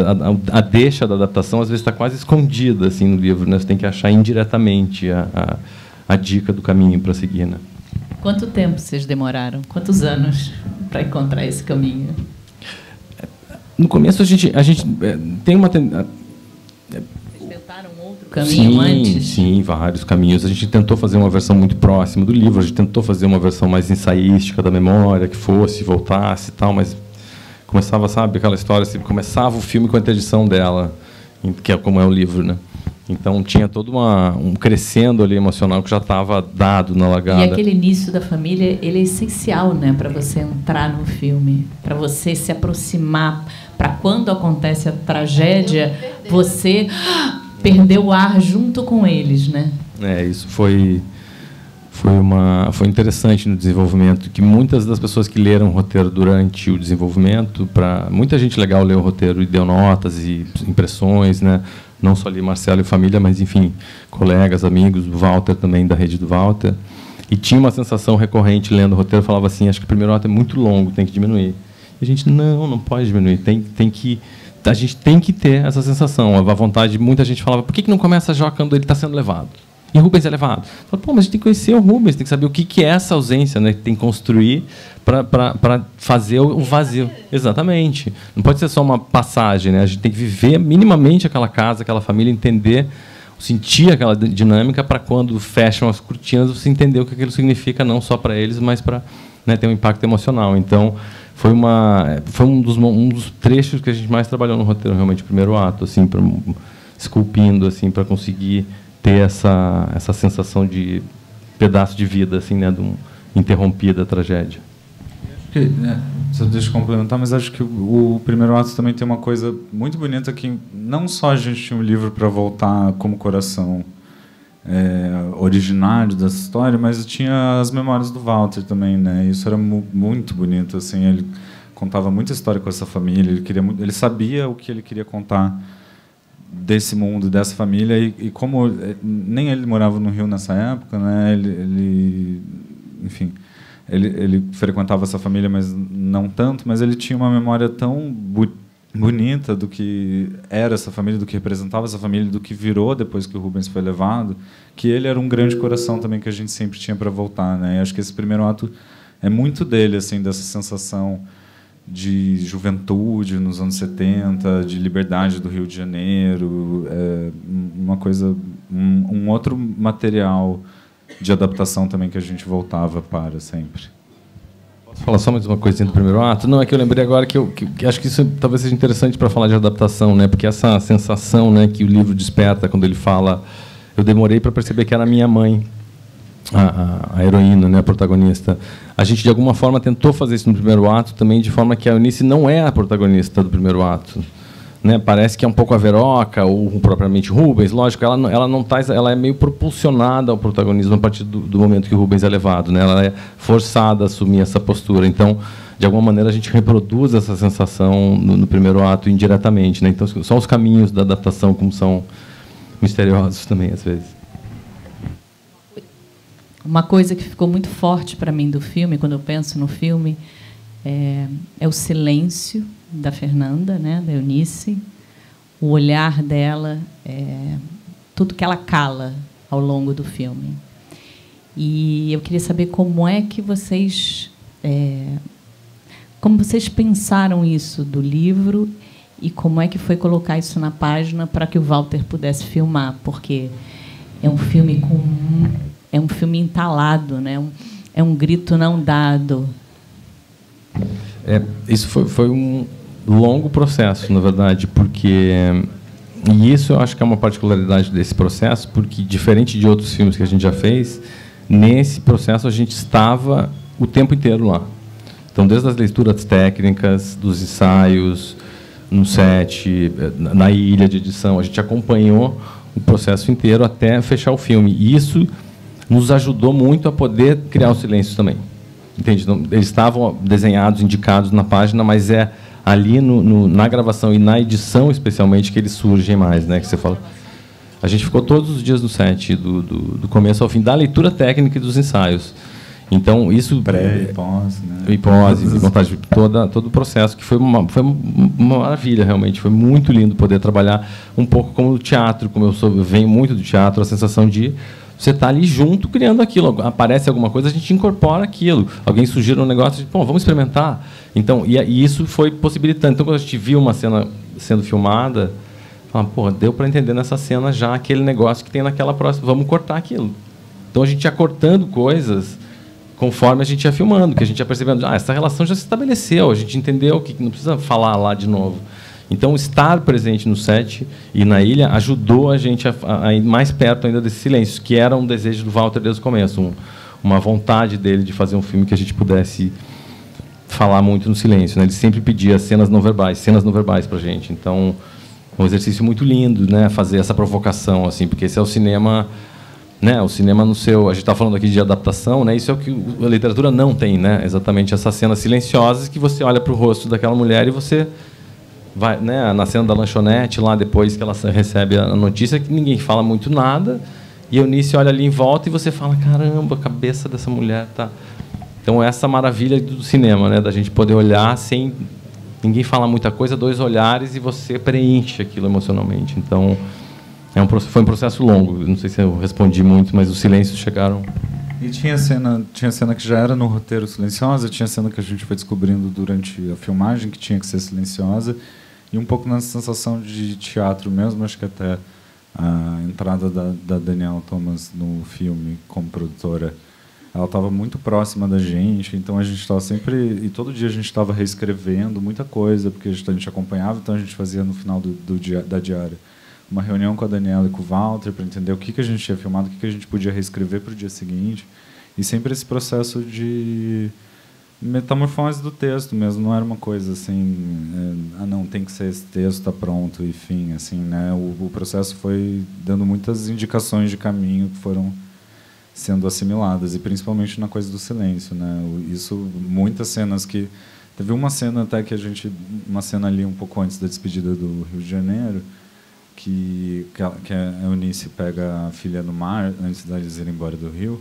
a deixa da adaptação às vezes está quase escondida assim no livro, né? Você tem que achar indiretamente a dica do caminho para seguir, né? Quanto tempo vocês demoraram? Quantos anos para encontrar esse caminho? No começo a gente tem uma Vocês tentaram outro caminho antes? Sim, vários caminhos. A gente tentou fazer uma versão muito próxima do livro, a gente tentou fazer uma versão mais ensaística da memória, que fosse, voltasse e tal, mas começava, sabe, aquela história, assim, começava o filme com a interdição dela, que é como é o livro, né? Então tinha todo um crescendo ali emocional que já estava dado na largada. E aquele início da família, ele é essencial, né, para você entrar no filme, para você se aproximar, para quando acontece a tragédia, você perdeu o ar junto com eles, né? Isso foi interessante no desenvolvimento, que muitas das pessoas que leram o roteiro durante o desenvolvimento, muita gente legal leu o roteiro e deu notas e impressões, né? Não só ali Marcelo e família, mas, enfim, colegas, amigos, do Walter também, da rede do Walter. E tinha uma sensação recorrente lendo o roteiro, falava assim, acho que o primeiro ato é muito longo, tem que diminuir. E a gente, não pode diminuir, a gente tem que ter essa sensação. A vontade, muita gente falava, por que não começa já quando ele está sendo levado? E Rubens é levado. Fala, mas a gente tem que conhecer o Rubens, tem que saber o que é essa ausência, né? Tem que construir para fazer o vazio. Exatamente. Não pode ser só uma passagem, né? A gente tem que viver minimamente aquela casa, aquela família, entender, sentir aquela dinâmica para quando fecham as cortinas você entender o que aquilo significa, não só para eles, mas para, né, ter um impacto emocional. Então, foi um dos trechos que a gente mais trabalhou no roteiro, realmente, o primeiro ato, assim, esculpindo, assim, para conseguir ter essa sensação de pedaço de vida, assim, né, interrompida a tragédia. Só deixa eu complementar, mas acho que o primeiro ato também tem uma coisa muito bonita, que não só a gente tinha um livro para voltar como coração originário dessa história, mas tinha as memórias do Walter também, né? Isso era muito bonito, assim, ele contava muita história com essa família, ele sabia o que ele queria contar desse mundo, dessa família, e como nem ele morava no Rio nessa época, né? Enfim, ele frequentava essa família, mas não tanto, mas ele tinha uma memória tão bonita do que era essa família, do que representava essa família, do que virou depois que o Rubens foi levado, que ele era um grande coração também que a gente sempre tinha para voltar, né? E acho que esse primeiro ato é muito dele, assim, dessa sensação de juventude nos anos 70, de liberdade do Rio de Janeiro, uma coisa, um outro material de adaptação também que a gente voltava para sempre. Posso falar só mais uma coisinha do primeiro ato? Não, é que eu lembrei agora que acho que isso talvez seja interessante para falar de adaptação, né? Porque essa sensação, né, que o livro desperta quando ele fala, eu demorei para perceber que era a minha mãe, a heroína, né, a protagonista. A gente, de alguma forma, tentou fazer isso no primeiro ato também, de forma que a Eunice não é a protagonista do primeiro ato. né, parece que é um pouco a Veroca ou propriamente Rubens. Lógico, ela é meio propulsionada ao protagonismo a partir do momento que o Rubens é levado, né? Ela é forçada a assumir essa postura. Então, de alguma maneira, a gente reproduz essa sensação no primeiro ato indiretamente, né? Então, só os caminhos da adaptação como são misteriosos também, às vezes. Uma coisa que ficou muito forte para mim do filme, quando eu penso no filme, é o silêncio da Fernanda, né, da Eunice, o olhar dela, tudo que ela cala ao longo do filme. E eu queria saber como é que vocês pensaram isso do livro e como é que foi colocar isso na página para que o Walter pudesse filmar, porque é um filme entalado, né? É um grito não dado. Isso foi um longo processo, na verdade, e isso eu acho que é uma particularidade desse processo, porque, diferente de outros filmes que a gente já fez, nesse processo a gente estava o tempo inteiro lá. Então, desde as leituras técnicas, dos ensaios, no set, na ilha de edição, a gente acompanhou o processo inteiro até fechar o filme. E isso nos ajudou muito a poder criar o silêncio também. Entende? Então, eles estavam desenhados, indicados na página, mas é ali na gravação e na edição, especialmente, que eles surgem mais, né? Que você fala. A gente ficou todos os dias no set, do começo ao fim, da leitura técnica e dos ensaios. Então, isso... Pré e pós, né? E pós, e montagem, todo o processo, que foi uma maravilha, realmente. Foi muito lindo poder trabalhar um pouco como o teatro, como eu venho muito do teatro, a sensação de você estar ali junto criando aquilo. Aparece alguma coisa, a gente incorpora aquilo. Alguém sugere um negócio, vamos experimentar. Então, e isso foi possibilitando. Então, quando a gente viu uma cena sendo filmada, deu para entender nessa cena já aquele negócio que tem naquela próxima. Vamos cortar aquilo. Então, a gente ia cortando coisas conforme a gente ia filmando, que a gente ia percebendo, essa relação já se estabeleceu, a gente entendeu que não precisa falar lá de novo. Então, estar presente no set e na ilha ajudou a gente a ir mais perto ainda desse silêncio, que era um desejo do Walter desde o começo, uma vontade dele de fazer um filme que a gente pudesse falar muito no silêncio, né? Ele sempre pedia cenas não verbais para a gente. Então, é um exercício muito lindo, né? Fazer essa provocação, assim, porque esse é o cinema, né? O cinema no seu... A gente está falando aqui de adaptação, né? Isso é o que a literatura não tem, né? Exatamente essas cenas silenciosas que você olha para o rosto daquela mulher e você vai, né? Na cena da lanchonete, lá depois que ela recebe a notícia, que ninguém fala muito nada, e a Eunice olha ali em volta e você fala, caramba, a cabeça dessa mulher tá... Então, essa maravilha do cinema, né? Da gente poder olhar sem ninguém falar muita coisa, 2 olhares, e você preenche aquilo emocionalmente. Então, foi um processo longo. Não sei se eu respondi muito, mas os silêncios chegaram. E tinha cena que já era no roteiro silenciosa, tinha cena que a gente foi descobrindo durante a filmagem que tinha que ser silenciosa, e um pouco nessa sensação de teatro mesmo. Acho que até a entrada da Daniela Thomas no filme como produtora, ela estava muito próxima da gente, então a gente estava sempre... E todo dia a gente estava reescrevendo muita coisa, porque a gente acompanhava, então a gente fazia no final da diária uma reunião com a Daniela e com o Walter para entender o que a gente tinha filmado, o que a gente podia reescrever para o dia seguinte. E sempre esse processo de metamorfose do texto mesmo, não era uma coisa assim, não, tem que ser esse texto, está pronto, enfim, assim, né? O processo foi dando muitas indicações de caminho que foram sendo assimiladas, e principalmente na coisa do silêncio, né? Isso, muitas cenas que... Teve uma cena até uma cena ali um pouco antes da despedida do Rio de Janeiro, que a Eunice pega a filha no mar, antes deles irem embora do Rio,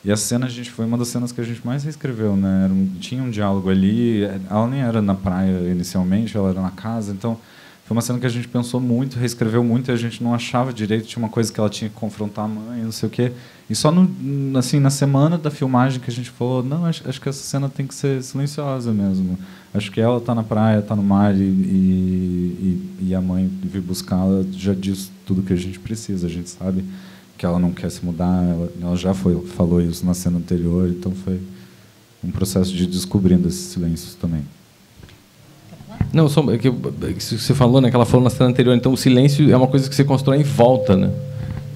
e essa cena foi uma das cenas que a gente mais reescreveu, né? Tinha um diálogo ali, ela nem era na praia inicialmente, ela era na casa, então... Foi uma cena que a gente pensou muito, reescreveu muito, e a gente não achava direito. Tinha uma coisa que ela tinha que confrontar a mãe, não sei o quê. E só assim, na semana da filmagem que a gente falou, não, acho que essa cena tem que ser silenciosa mesmo. Acho que ela está na praia, está no mar, e a mãe vir buscá-la já diz tudo que a gente precisa. A gente sabe que ela não quer se mudar, ela já falou isso na cena anterior, então foi um processo de descobrindo esses silêncios também. Não, você falou, né, que ela falou na cena anterior, então o silêncio é uma coisa que você constrói em volta, né?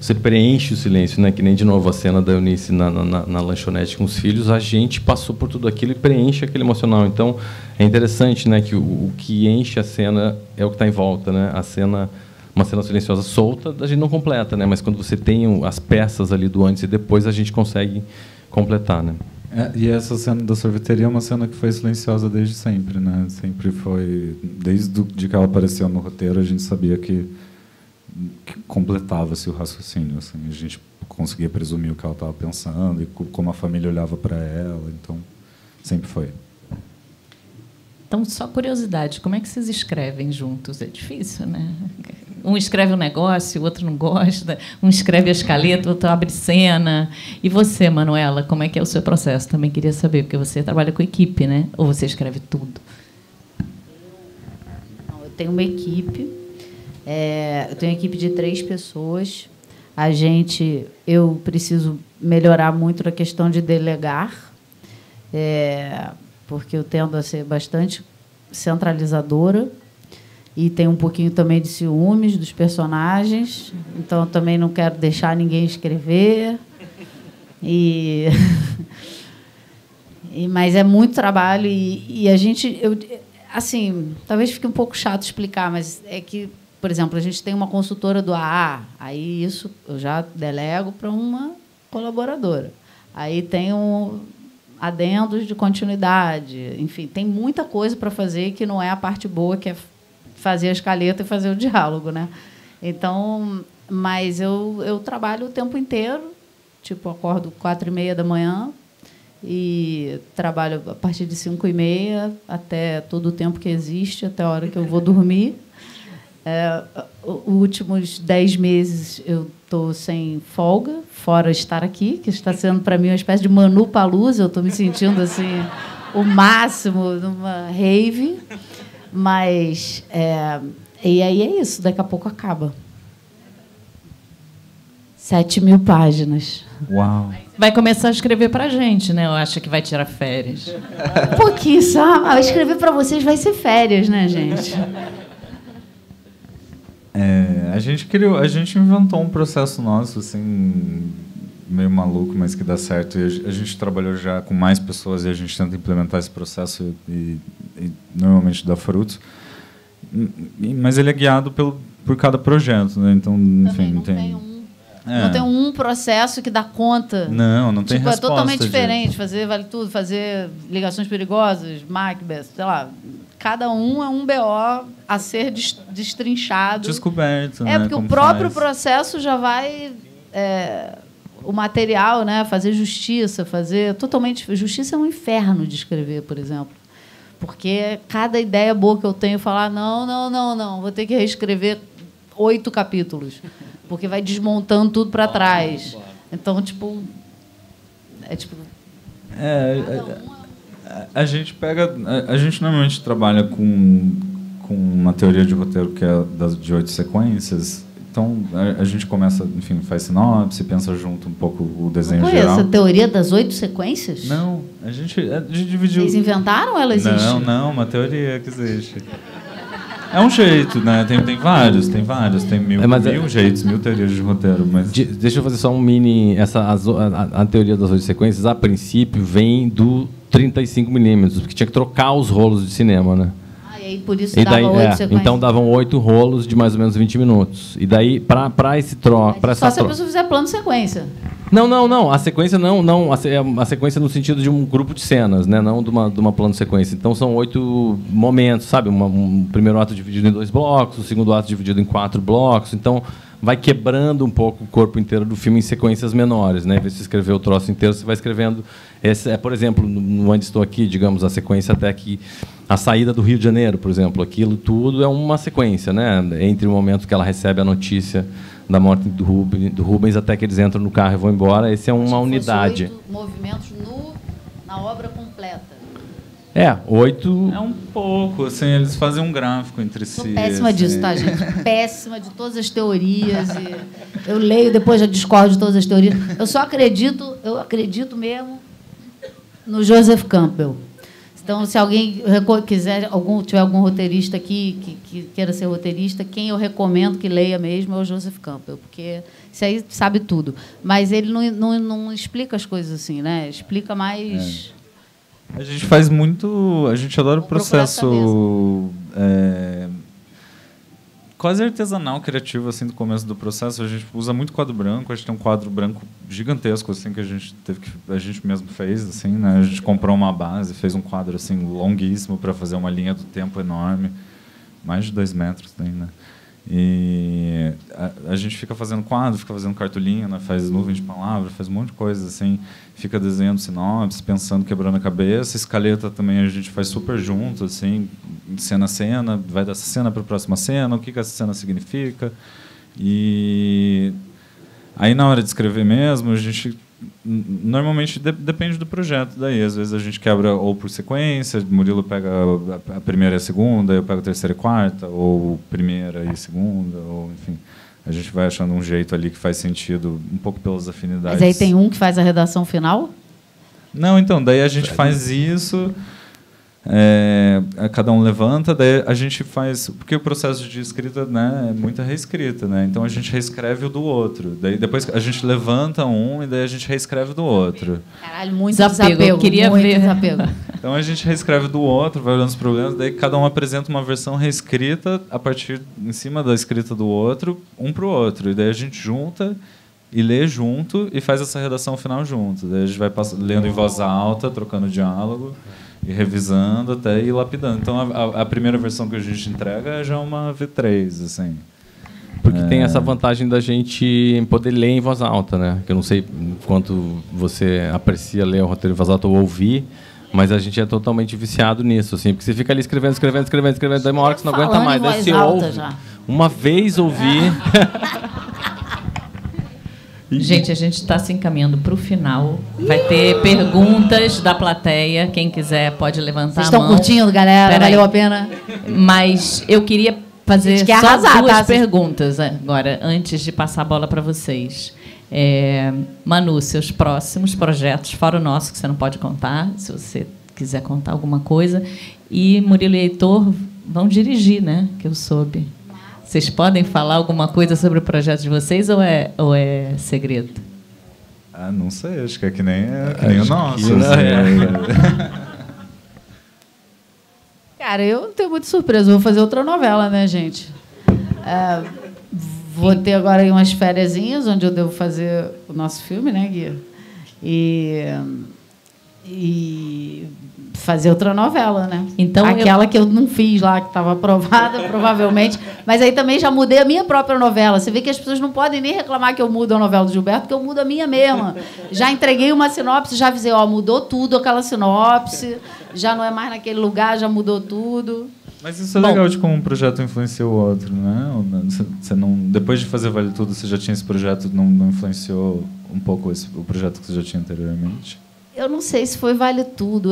você preenche o silêncio, né? Que nem, de novo, a cena da Eunice na lanchonete com os filhos, a gente passou por tudo aquilo e preenche aquele emocional. Então, é interessante, né, que o que enche a cena é o que está em volta, né? A cena, uma cena silenciosa solta, a gente não completa, né? Mas quando você tem as peças ali do antes e depois, a gente consegue completar, né? E essa cena da sorveteria é uma cena que foi silenciosa desde sempre, né? Sempre foi, desde que ela apareceu no roteiro, a gente sabia que completava-se o raciocínio, assim, a gente conseguia presumir o que ela estava pensando e como a família olhava para ela, então sempre foi. Então, só curiosidade, como é que vocês escrevem juntos? É difícil, né? Um escreve um negócio, o outro não gosta, um escreve a escaleta, o outro abre cena. E você, Manuela, como é que é o seu processo? Também queria saber, porque você trabalha com equipe, né? Ou você escreve tudo? Eu tenho uma equipe, eu tenho uma equipe de 3 pessoas. Eu preciso melhorar muito na questão de delegar, porque eu tendo a ser bastante centralizadora e tenho um pouquinho também de ciúmes dos personagens, então eu também não quero deixar ninguém escrever. Mas é muito trabalho e a gente... assim, talvez fique um pouco chato explicar, mas é que, por exemplo, a gente tem uma consultora do AA, aí isso eu já delego para uma colaboradora. Aí tem adendos de continuidade, enfim, tem muita coisa para fazer que não é a parte boa, que é fazer a escaleta e fazer o diálogo, né? Então, mas eu trabalho o tempo inteiro, tipo, acordo 4h30 da manhã e trabalho a partir de 5h30 até todo o tempo que existe, até a hora que eu vou dormir. Os últimos 10 meses eu estou sem folga, fora estar aqui, que está sendo para mim uma espécie de Manu Palusa. Eu estou me sentindo assim o máximo numa rave, mas e aí é isso. Daqui a pouco acaba. 7.000 páginas. Uau! Vai começar a escrever para a gente, né? Eu acho que vai tirar férias. Um pouquinho só. Escrever para vocês vai ser férias, né, gente? A gente inventou um processo nosso, assim, meio maluco, mas que dá certo. E a gente trabalhou já com mais pessoas e a gente tenta implementar esse processo e normalmente dá frutos. Mas ele é guiado por cada projeto, né? Então, enfim, não tem um processo que dá conta. Não tem resposta. É totalmente diferente. Fazer Vale Tudo, fazer Ligações Perigosas, Macbeth, sei lá. Cada um é um BO a ser destrinchado. Descoberto, né? Porque o próprio processo já vai... o material, né? Fazer justiça, Justiça é um inferno de escrever, por exemplo. Porque cada ideia boa que eu tenho, falar, não, vou ter que reescrever 8 capítulos. Porque vai desmontando tudo para trás. Então, a gente normalmente trabalha com uma teoria de roteiro que é de 8 sequências. Então, a gente começa, enfim, faz sinopse, pensa junto um pouco o desenho geral. Essa teoria das 8 sequências? Não, a gente dividiu... Vocês inventaram ou ela existe? Não, uma teoria que existe. É um jeito, né? Tem vários. Tem mil jeitos, 1000 teorias de roteiro. Mas... Deixa eu fazer só um mini... A teoria das 8 sequências, a princípio, vem do 35mm, porque tinha que trocar os rolos de cinema, né? E aí, por isso dava 8 sequências. Então, davam 8 rolos de mais ou menos 20 minutos. E daí, para esse troca... Só se a pessoa fizer plano sequência. Não. A sequência não. A sequência no sentido de um grupo de cenas, né? Não de uma plano sequência. Então, são 8 momentos, sabe? Um primeiro ato dividido em 2 blocos, o segundo ato dividido em 4 blocos. Então, vai quebrando um pouco o corpo inteiro do filme em sequências menores, né? Em vez de escrever o troço inteiro, você vai escrevendo... por exemplo, no Onde Estou Aqui, digamos, a sequência até que... A saída do Rio de Janeiro, por exemplo. Aquilo tudo é uma sequência, né? Entre o momento que ela recebe a notícia da morte do Rubens até que eles entram no carro e vão embora. Essa é uma unidade. 8 movimentos na obra completa. 8... É um pouco, assim, eles fazem um gráfico entre si. Sou péssima disso, tá, gente? Péssima de todas as teorias. Eu leio, depois já discordo de todas as teorias. Eu acredito mesmo no Joseph Campbell. Então, se alguém quiser, tiver algum roteirista aqui que queira ser roteirista, quem eu recomendo que leia mesmo é o Joseph Campbell, porque isso aí sabe tudo. Mas ele não explica as coisas assim, né? Explica mais... A gente faz muito... A gente adora o processo... quase artesanal, criativo, assim, do começo do processo. A gente usa muito quadro branco. A gente tem um quadro branco gigantesco, assim, que a gente mesmo fez, assim, né? A gente comprou uma base, fez um quadro, assim, longuíssimo para fazer uma linha do tempo enorme. Mais de 2 metros tem, né? E a gente fica fazendo quadro, fica fazendo cartolina, né? Faz nuvem de palavras, faz um monte de coisa, assim. Fica desenhando sinopse, pensando, quebrando a cabeça. Escaleta também a gente faz super junto, assim, cena a cena. Vai dessa cena para a próxima cena, o que essa cena significa. E aí, na hora de escrever mesmo, a gente... Normalmente depende do projeto. Daí, às vezes, a gente quebra ou por sequência. Murilo pega a primeira e a segunda, eu pego a terceira e quarta, ou primeira e segunda, ou enfim... A gente vai achando um jeito ali que faz sentido, um pouco pelas afinidades. Mas aí tem um que faz a redação final? Não, então, daí a gente faz isso, cada um levanta, daí a gente faz... Porque o processo de escrita, né, é muita reescrita, né? Então a gente reescreve o do outro. Daí depois a gente levanta um e daí a gente reescreve o do outro. Caralho, muito desapego. Eu queria ver. Desapego. Então a gente reescreve do outro, vai olhando os problemas, daí cada um apresenta uma versão reescrita a partir, em cima da escrita do outro, um para o outro. E daí a gente junta e lê junto e faz essa redação final junto. Daí a gente vai lendo em voz alta, trocando diálogo e revisando até ir lapidando. Então a primeira versão que a gente entrega já é uma V3, assim. Porque tem essa vantagem da gente poder ler em voz alta, né? Que eu não sei quanto você aprecia ler o roteiro em voz alta ou ouvir, mas a gente é totalmente viciado nisso, assim, porque você fica ali escrevendo, daí uma hora que você não aguenta mais, daí você ouve. Uma vez ouvir. Gente, a gente está se encaminhando para o final. Vai ter perguntas da plateia. Quem quiser pode levantar a mão. Vocês estão curtindo, galera? Valeu a pena. Mas eu queria fazer só arrasar, duas perguntas agora, antes de passar a bola para vocês. Manu, seus próximos projetos, fora o nosso, que você não pode contar, se você quiser contar alguma coisa. E Murilo e Heitor vão dirigir, né? Que eu soube. Vocês podem falar alguma coisa sobre o projeto de vocês ou é segredo? Não sei, acho que é que nem o nosso. Cara, eu não tenho muita surpresa. Vou fazer outra novela, né, gente? Vou ter agora aí umas fériasinhas, onde eu devo fazer o nosso filme, né, Gui? E fazer outra novela, né? Então aquela que eu não fiz lá, que estava aprovada, provavelmente. Mas aí também já mudei a minha própria novela. Você vê que as pessoas não podem nem reclamar que eu mudo a novela do Gilberto, porque eu mudo a minha mesma. Já entreguei uma sinopse, já avisei, mudou tudo aquela sinopse, já não é mais naquele lugar, já mudou tudo. Mas isso é legal de como um projeto influencia o outro, né? Você não, depois de fazer Vale Tudo, você já tinha esse projeto, não influenciou um pouco o projeto que você já tinha anteriormente? Eu não sei se foi Vale Tudo.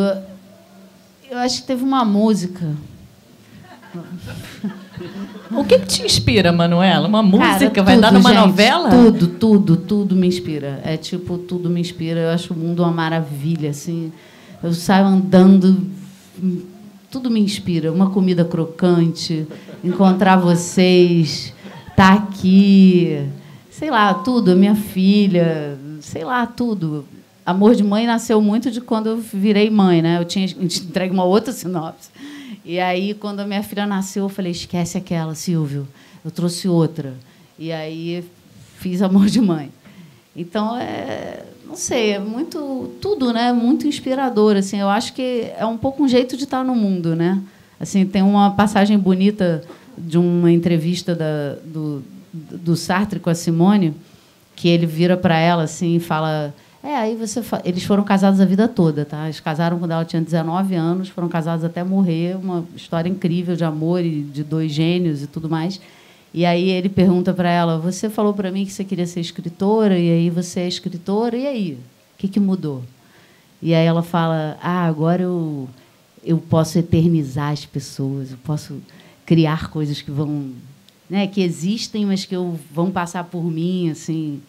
Eu acho que teve uma música. O que te inspira, Manuela? Uma música? Cara, vai dar numa gente, novela? Tudo me inspira. É tipo, tudo me inspira. Eu acho o mundo uma maravilha, assim. Eu saio andando, tudo me inspira. Uma comida crocante, encontrar vocês, estar aqui, sei lá, tudo. A minha filha, sei lá, tudo. Amor de Mãe nasceu muito de quando eu virei mãe, né? Eu tinha entregue uma outra sinopse. E aí, quando a minha filha nasceu, eu falei, esquece aquela, Silvio. Eu trouxe outra. E aí, fiz Amor de Mãe. Então, não sei, é muito... Tudo, né? Muito inspirador, assim. Eu acho que é um pouco um jeito de estar no mundo, né? Assim, tem uma passagem bonita de uma entrevista do Sartre com a Simone, que ele vira para ela, assim, e fala... aí eles foram casados a vida toda, tá? Eles casaram quando ela tinha 19 anos, foram casados até morrer, uma história incrível de amor e de 2 gênios e tudo mais. E aí ele pergunta para ela, você falou para mim que você queria ser escritora, e aí você é escritora, e aí? O que mudou? E aí ela fala, agora eu posso eternizar as pessoas, eu posso criar coisas que vão... né, que existem, mas que vão passar por mim, assim...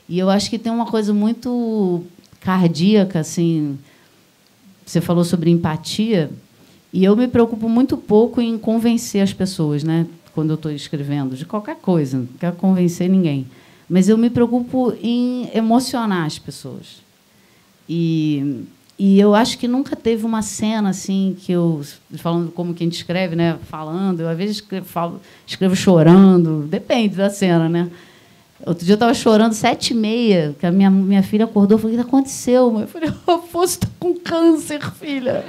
E eu acho que tem uma coisa muito cardíaca, assim, você falou sobre empatia, e eu me preocupo muito pouco em convencer as pessoas, né? Quando eu estou escrevendo, de qualquer coisa, não quero convencer ninguém. Mas eu me preocupo em emocionar as pessoas. E eu acho que nunca teve uma cena assim que eu, falando como que a gente escreve, né? Falando, eu às vezes escrevo chorando, depende da cena, né? Outro dia eu estava chorando 7h30, que a minha filha acordou e falou: o que aconteceu, mãe? Eu falei: você está com câncer, filha.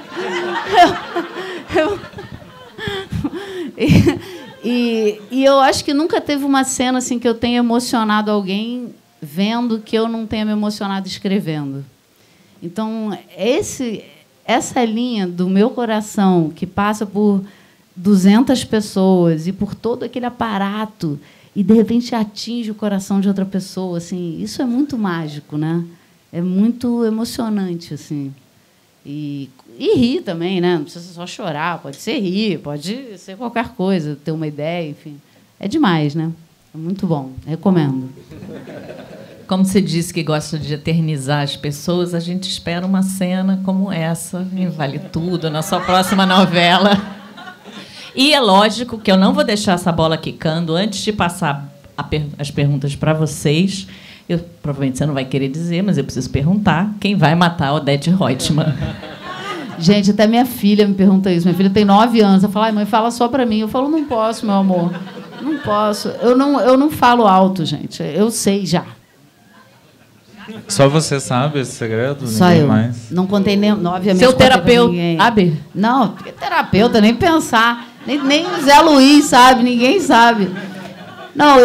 E eu acho que nunca teve uma cena assim que eu tenha emocionado alguém vendo que eu não tenha me emocionado escrevendo. Então, essa linha do meu coração, que passa por 200 pessoas e por todo aquele aparato, e, de repente, atinge o coração de outra pessoa, assim, isso é muito mágico, né? É muito emocionante, assim. E rir também, né? Não precisa só chorar, pode ser rir, pode ser qualquer coisa, ter uma ideia, enfim. É demais, né? É muito bom, recomendo. Como você disse que gosta de eternizar as pessoas, a gente espera uma cena como essa em Vale Tudo, na sua próxima novela. E é lógico que eu não vou deixar essa bola quicando. Antes de passar as perguntas para vocês, provavelmente você não vai querer dizer, mas eu preciso perguntar: quem vai matar a Odete Roitman? Gente, até minha filha me pergunta isso. Minha filha tem 9 anos. Ela fala: ai, mãe, fala só para mim. Eu falo: não posso, meu amor. Não posso. Eu não falo alto, gente. Eu sei já. Só você sabe esse segredo? Só ninguém eu. Mais? Não contei nem, obviamente. Seu terapeuta sabe? Não, terapeuta, nem pensar. Nem o Zé Luiz sabe, ninguém sabe. Não,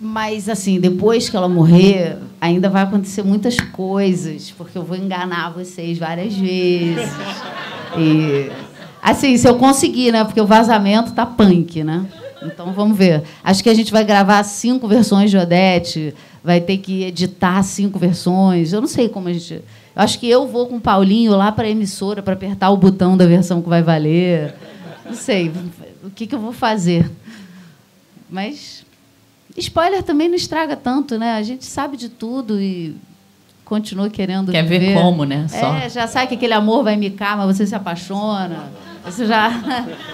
mas assim, depois que ela morrer, ainda vai acontecer muitas coisas, porque eu vou enganar vocês várias vezes. E, assim, se eu conseguir, né? Porque o vazamento tá punk, né? Então, vamos ver. Acho que a gente vai gravar 5 versões de Odete, vai ter que editar 5 versões. Eu não sei como a gente... Eu acho que eu vou com o Paulinho lá para a emissora para apertar o botão da versão que vai valer. Não sei o que eu vou fazer. Mas spoiler também não estraga tanto, né? A gente sabe de tudo e continua querendo Quer ver como, né? Só. Já sabe que aquele amor vai micar, mas você se apaixona. Você já...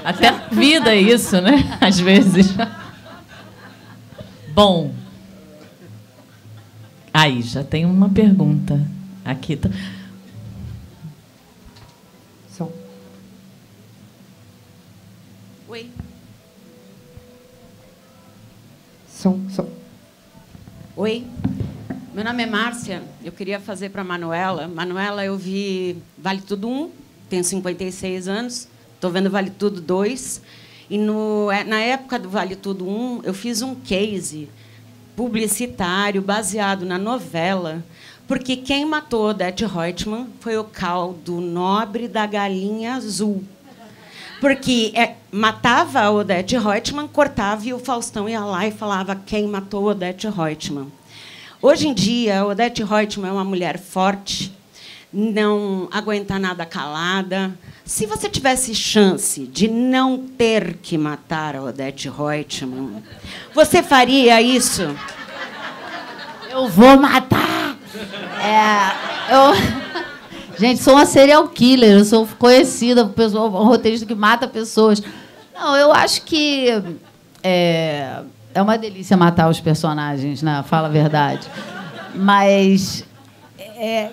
Até a vida é isso, né? Às vezes. Bom. Aí, já tem uma pergunta. Aqui tá. Som. Oi. Som. Oi. Meu nome é Márcia. Eu queria fazer para a Manuela. Manuela, eu vi Vale Tudo 1, tenho 56 anos. Estou vendo Vale Tudo 2. E na época do Vale Tudo 1, eu fiz um case publicitário baseado na novela, porque quem matou Odete Roitman foi o caldo nobre da galinha azul. Porque matava a Odete Roitman, cortava e o Faustão ia lá e falava quem matou Odete Roitman. Hoje em dia, a Odete Roitman é uma mulher forte, não aguenta nada calada. Se você tivesse chance de não ter que matar a Odete Roitman, você faria isso? Eu vou matar! Gente, sou uma serial killer, eu sou conhecida por pessoa, um roteirista que mata pessoas. Não, eu acho que é uma delícia matar os personagens, né? Fala a verdade. Mas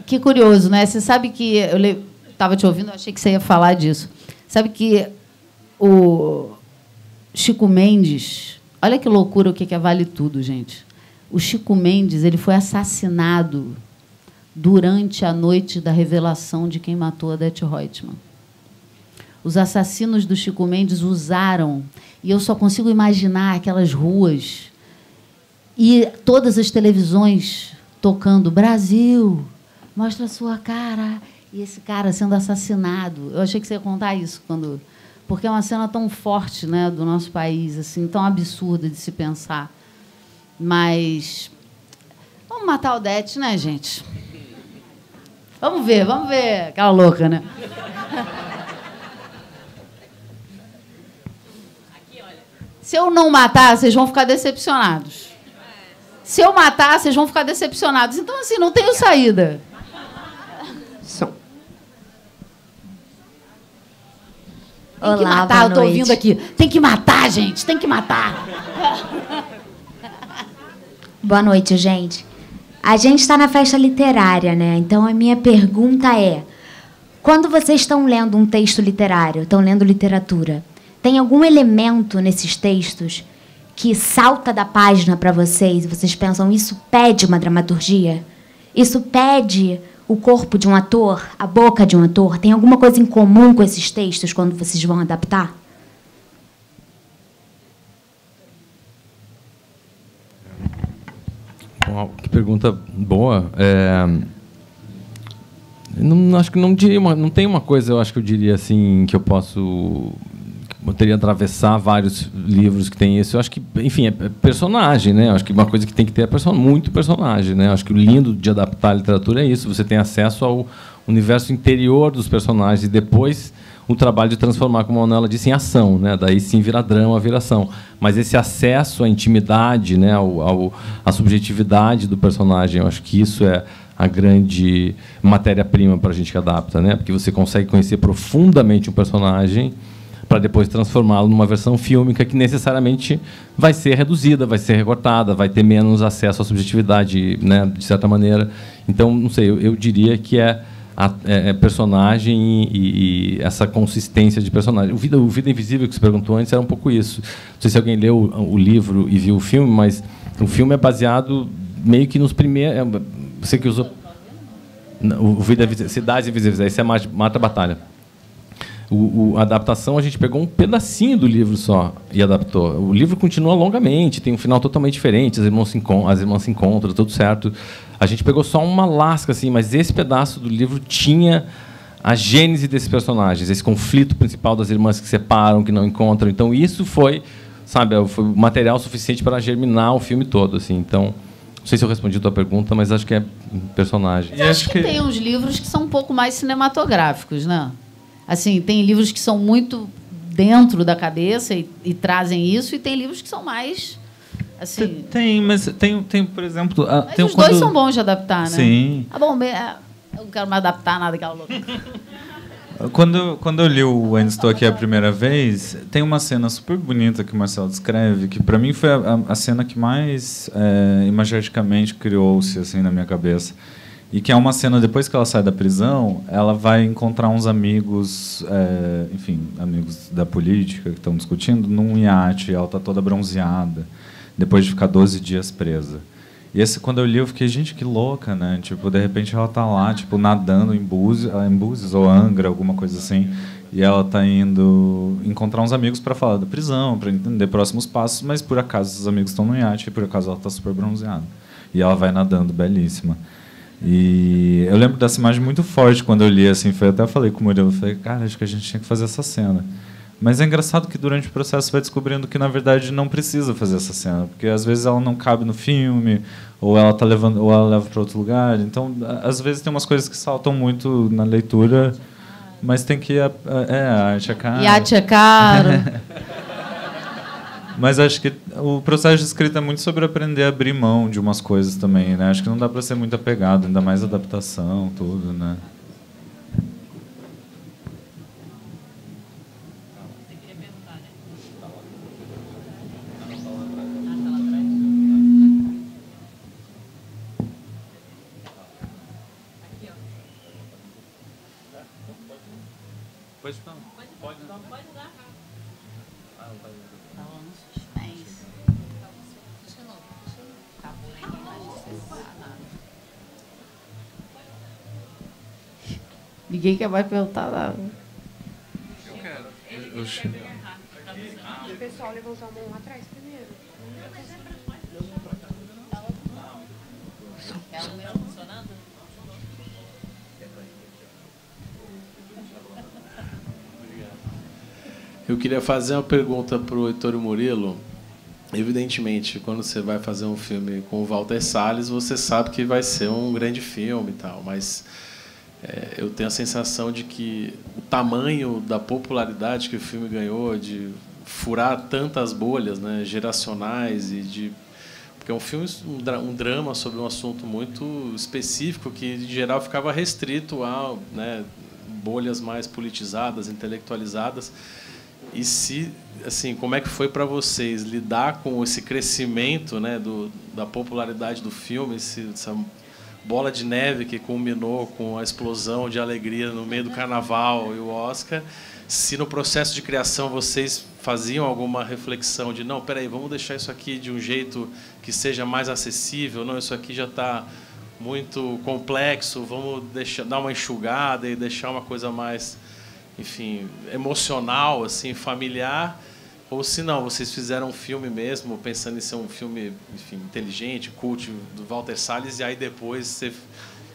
que curioso, né? Você sabe que eu estava te ouvindo, eu achei que você ia falar disso. Sabe que o Chico Mendes, olha que loucura o que é Vale Tudo, gente. O Chico Mendes, ele foi assassinado durante a noite da revelação de quem matou a Odete Roitman. Os assassinos do Chico Mendes usaram, e eu só consigo imaginar aquelas ruas e todas as televisões tocando Brasil, mostra a sua cara, e esse cara sendo assassinado. Eu achei que você ia contar isso, porque é uma cena tão forte, né, do nosso país, assim, tão absurda de se pensar. Mas vamos matar a Odete, né, gente? Vamos ver, aquela louca, né? Se eu não matar, vocês vão ficar decepcionados. Se eu matar, vocês vão ficar decepcionados. Então, assim, não tenho saída. Som. Tem que matar, eu tô ouvindo aqui. Tem que matar, gente, tem que matar. Boa noite, gente. A gente está na festa literária, né? Então a minha pergunta é: quando vocês estão lendo um texto literário, estão lendo literatura, tem algum elemento nesses textos que salta da página para vocês e vocês pensam, isso pede uma dramaturgia? Isso pede o corpo de um ator, a boca de um ator? Tem alguma coisa em comum com esses textos quando vocês vão adaptar? Bom, que pergunta boa. Não, acho que não diria não tem uma coisa, eu acho que eu diria assim que eu teria atravessar vários livros que tem isso. Eu acho que, enfim, é personagem, né? Eu acho que uma coisa que tem que ter é muito personagem, né? Eu acho que o lindo de adaptar a literatura é isso. Você tem acesso ao universo interior dos personagens e depois o trabalho de transformar, como a Manuela disse, em ação, né? Daí sim vira drama, vira ação. Mas esse acesso à intimidade, né? À subjetividade do personagem, eu acho que isso é a grande matéria-prima para a gente que adapta, né? Porque você consegue conhecer profundamente um personagem para depois transformá-lo numa versão fílmica que necessariamente vai ser reduzida, vai ser recortada, vai ter menos acesso à subjetividade, né, de certa maneira. Então, não sei, eu diria que é personagem e essa consistência de personagem. O Vida Invisível, que você perguntou antes, era um pouco isso. Não sei se alguém leu o livro e viu o filme, mas o filme é baseado meio que nos primeiros... Você que usou... O Cidades Invisíveis, esse é Mata Batalha. A adaptação, a gente pegou um pedacinho do livro só e adaptou. O livro continua longamente, tem um final totalmente diferente, as irmãs se encontram, tudo certo. A gente pegou só uma lasca, assim, mas esse pedaço do livro tinha a gênese desses personagens, esse conflito principal das irmãs que se separam, que não encontram. Então, isso foi material suficiente para germinar o filme todo, assim. Então, não sei se eu respondi a tua pergunta, mas acho que é personagem. Mas acho que tem uns livros que são um pouco mais cinematográficos, né? Assim, tem livros que são muito dentro da cabeça e trazem isso, e tem livros que são mais... Assim, mas tem, por exemplo... Mas os dois são bons de adaptar, né? Sim. Ah, bom, eu não quero mais adaptar nada daquela louca. Quando eu li o Ainda Estou Aqui a primeira vez, tem uma cena super bonita que o Marcelo descreve, que para mim foi a cena que mais imageticamente criou-se assim, na minha cabeça. E que é uma cena, depois que ela sai da prisão, ela vai encontrar uns amigos, amigos da política que estão discutindo, num iate, ela está toda bronzeada, depois de ficar 12 dias presa. E quando eu li, eu fiquei, gente, que louca, né? Tipo, de repente ela está lá, tipo, nadando em Búzios ou Angra, alguma coisa assim, e ela está indo encontrar uns amigos para falar da prisão, para entender próximos passos, mas por acaso os amigos estão no iate e por acaso ela está super bronzeada. E ela vai nadando, belíssima. E eu lembro dessa imagem muito forte quando eu li, assim, até eu falei com o Murilo, falei, cara, acho que a gente tinha que fazer essa cena. Mas é engraçado que durante o processo você vai descobrindo que, na verdade, não precisa fazer essa cena, porque às vezes ela não cabe no filme, ou ela leva para outro lugar. Então, às vezes tem umas coisas que saltam muito na leitura, mas tem que a arte é caro. E a arte é caro. Mas acho que o processo de escrita é muito sobre aprender a abrir mão de umas coisas também, né? Acho que não dá para ser muito apegado, ainda mais adaptação, tudo, né? Ninguém quer mais perguntar nada. Eu quero. O pessoal levantou a mão lá atrás primeiro. Eu queria fazer uma pergunta para o Heitor Murilo. Evidentemente, quando você vai fazer um filme com o Walter Salles, você sabe que vai ser um grande filme e tal, mas eu tenho a sensação de que o tamanho da popularidade que o filme ganhou, de furar tantas bolhas, né, geracionais, e de Porque é um filme, um drama sobre um assunto muito específico que, em geral, ficava restrito a, né, bolhas mais politizadas, intelectualizadas. E se, assim, como é que foi para vocês lidar com esse crescimento, né, da popularidade do filme, essa bola de neve que culminou com a explosão de alegria no meio do Carnaval e o Oscar? Se no processo de criação vocês faziam alguma reflexão de não, peraí, vamos deixar isso aqui de um jeito que seja mais acessível, não, isso aqui já está muito complexo, vamos dar uma enxugada e deixar uma coisa mais, enfim, emocional, assim, familiar, ou se não, vocês fizeram um filme mesmo, pensando em ser um filme, enfim, inteligente, cult, do Walter Salles, e aí depois você...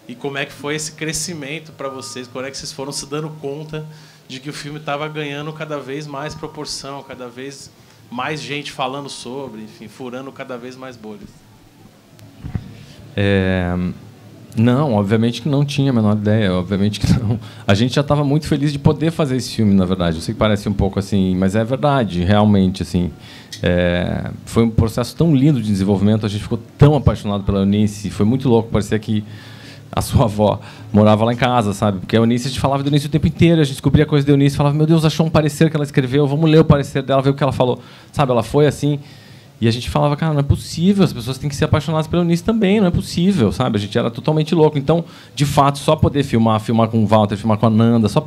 E como é que foi esse crescimento para vocês? Como é que vocês foram se dando conta de que o filme estava ganhando cada vez mais proporção, cada vez mais gente falando sobre, enfim, furando cada vez mais bolhas? Não, obviamente que não tinha a menor ideia, obviamente que não. A gente já estava muito feliz de poder fazer esse filme, na verdade. Eu sei que parece um pouco assim, mas é verdade, realmente, assim. Foi um processo tão lindo de desenvolvimento, a gente ficou tão apaixonado pela Eunice, foi muito louco, parecia que a sua avó morava lá em casa, sabe? Porque a Eunice, a gente falava da Eunice o tempo inteiro, a gente descobria coisa da Eunice, falava, meu Deus, achou um parecer que ela escreveu, vamos ler o parecer dela, ver o que ela falou. Sabe, ela foi assim, e a gente falava, cara, não é possível, as pessoas têm que ser apaixonadas pela Eunice também, não é possível, sabe? A gente era totalmente louco. Então, de fato, só poder filmar com o Walter, filmar com a Nanda, só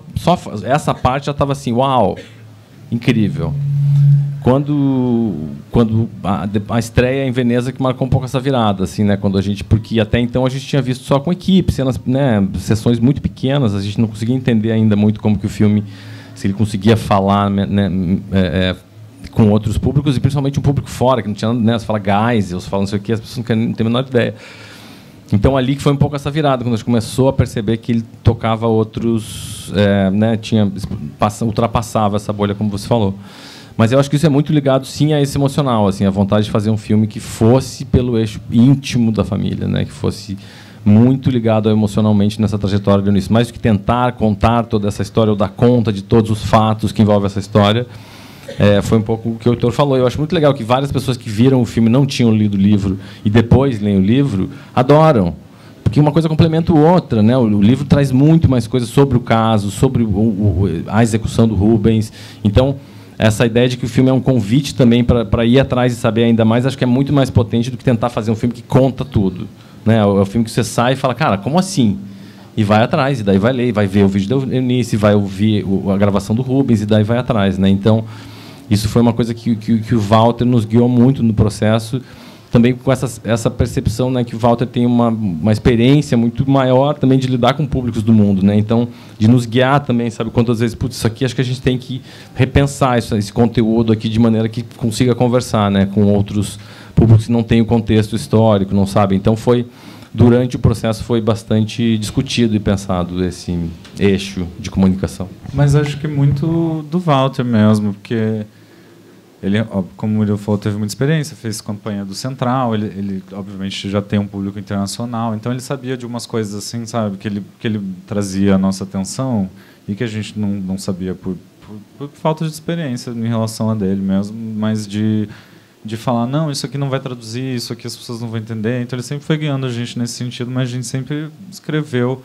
essa parte já estava assim, uau, incrível. Quando a estreia em Veneza que marcou um pouco essa virada, assim, né? Quando a gente, porque até então a gente tinha visto só com equipe, cenas, né? Sessões muito pequenas, a gente não conseguia entender ainda muito como que o filme, se ele conseguia falar, né, com outros públicos e principalmente um público fora que não tinha, né? Você fala Geisel, você fala não sei o que, as pessoas não têm a menor ideia. Então ali que foi um pouco essa virada, quando a gente começou a perceber que ele tocava outros, né? Ultrapassava essa bolha, como você falou. Mas eu acho que isso é muito ligado, sim, a esse emocional, assim, a vontade de fazer um filme que fosse pelo eixo íntimo da família, né? Que fosse muito ligado emocionalmente nessa trajetória de Eunice. Mais do que tentar contar toda essa história ou dar conta de todos os fatos que envolvem essa história, foi um pouco o que o Heitor falou. Eu acho muito legal que várias pessoas que viram o filme não tinham lido o livro e depois leem o livro, adoram. Porque uma coisa complementa a outra, né? O livro traz muito mais coisas sobre o caso, sobre a execução do Rubens. Então, essa ideia de que o filme é um convite também para ir atrás e saber ainda mais, acho que é muito mais potente do que tentar fazer um filme que conta tudo, né? É o filme que você sai e fala, cara, como assim? E vai atrás, e daí vai ler, vai ver o vídeo da Eunice, vai ouvir a gravação do Rubens, e daí vai atrás, né? Então, isso foi uma coisa que o Walter nos guiou muito no processo, também com essa percepção, né, que o Walter tem uma experiência muito maior também de lidar com públicos do mundo, né? Então, de nos guiar também, sabe, quantas vezes, putz, isso aqui acho que a gente tem que repensar esse conteúdo aqui de maneira que consiga conversar, né, com outros públicos que não têm o contexto histórico, não sabem. Então, durante o processo foi bastante discutido e pensado esse eixo de comunicação. Mas acho que muito do Walter mesmo, porque ele, como o Murilo falou, teve muita experiência, fez campanha do Central, ele obviamente já tem um público internacional, então ele sabia de umas coisas assim, sabe, que ele trazia a nossa atenção e que a gente não sabia por falta de experiência em relação a dele mesmo, mas de falar, não, isso aqui não vai traduzir, isso aqui as pessoas não vão entender. Então ele sempre foi guiando a gente nesse sentido, mas a gente sempre escreveu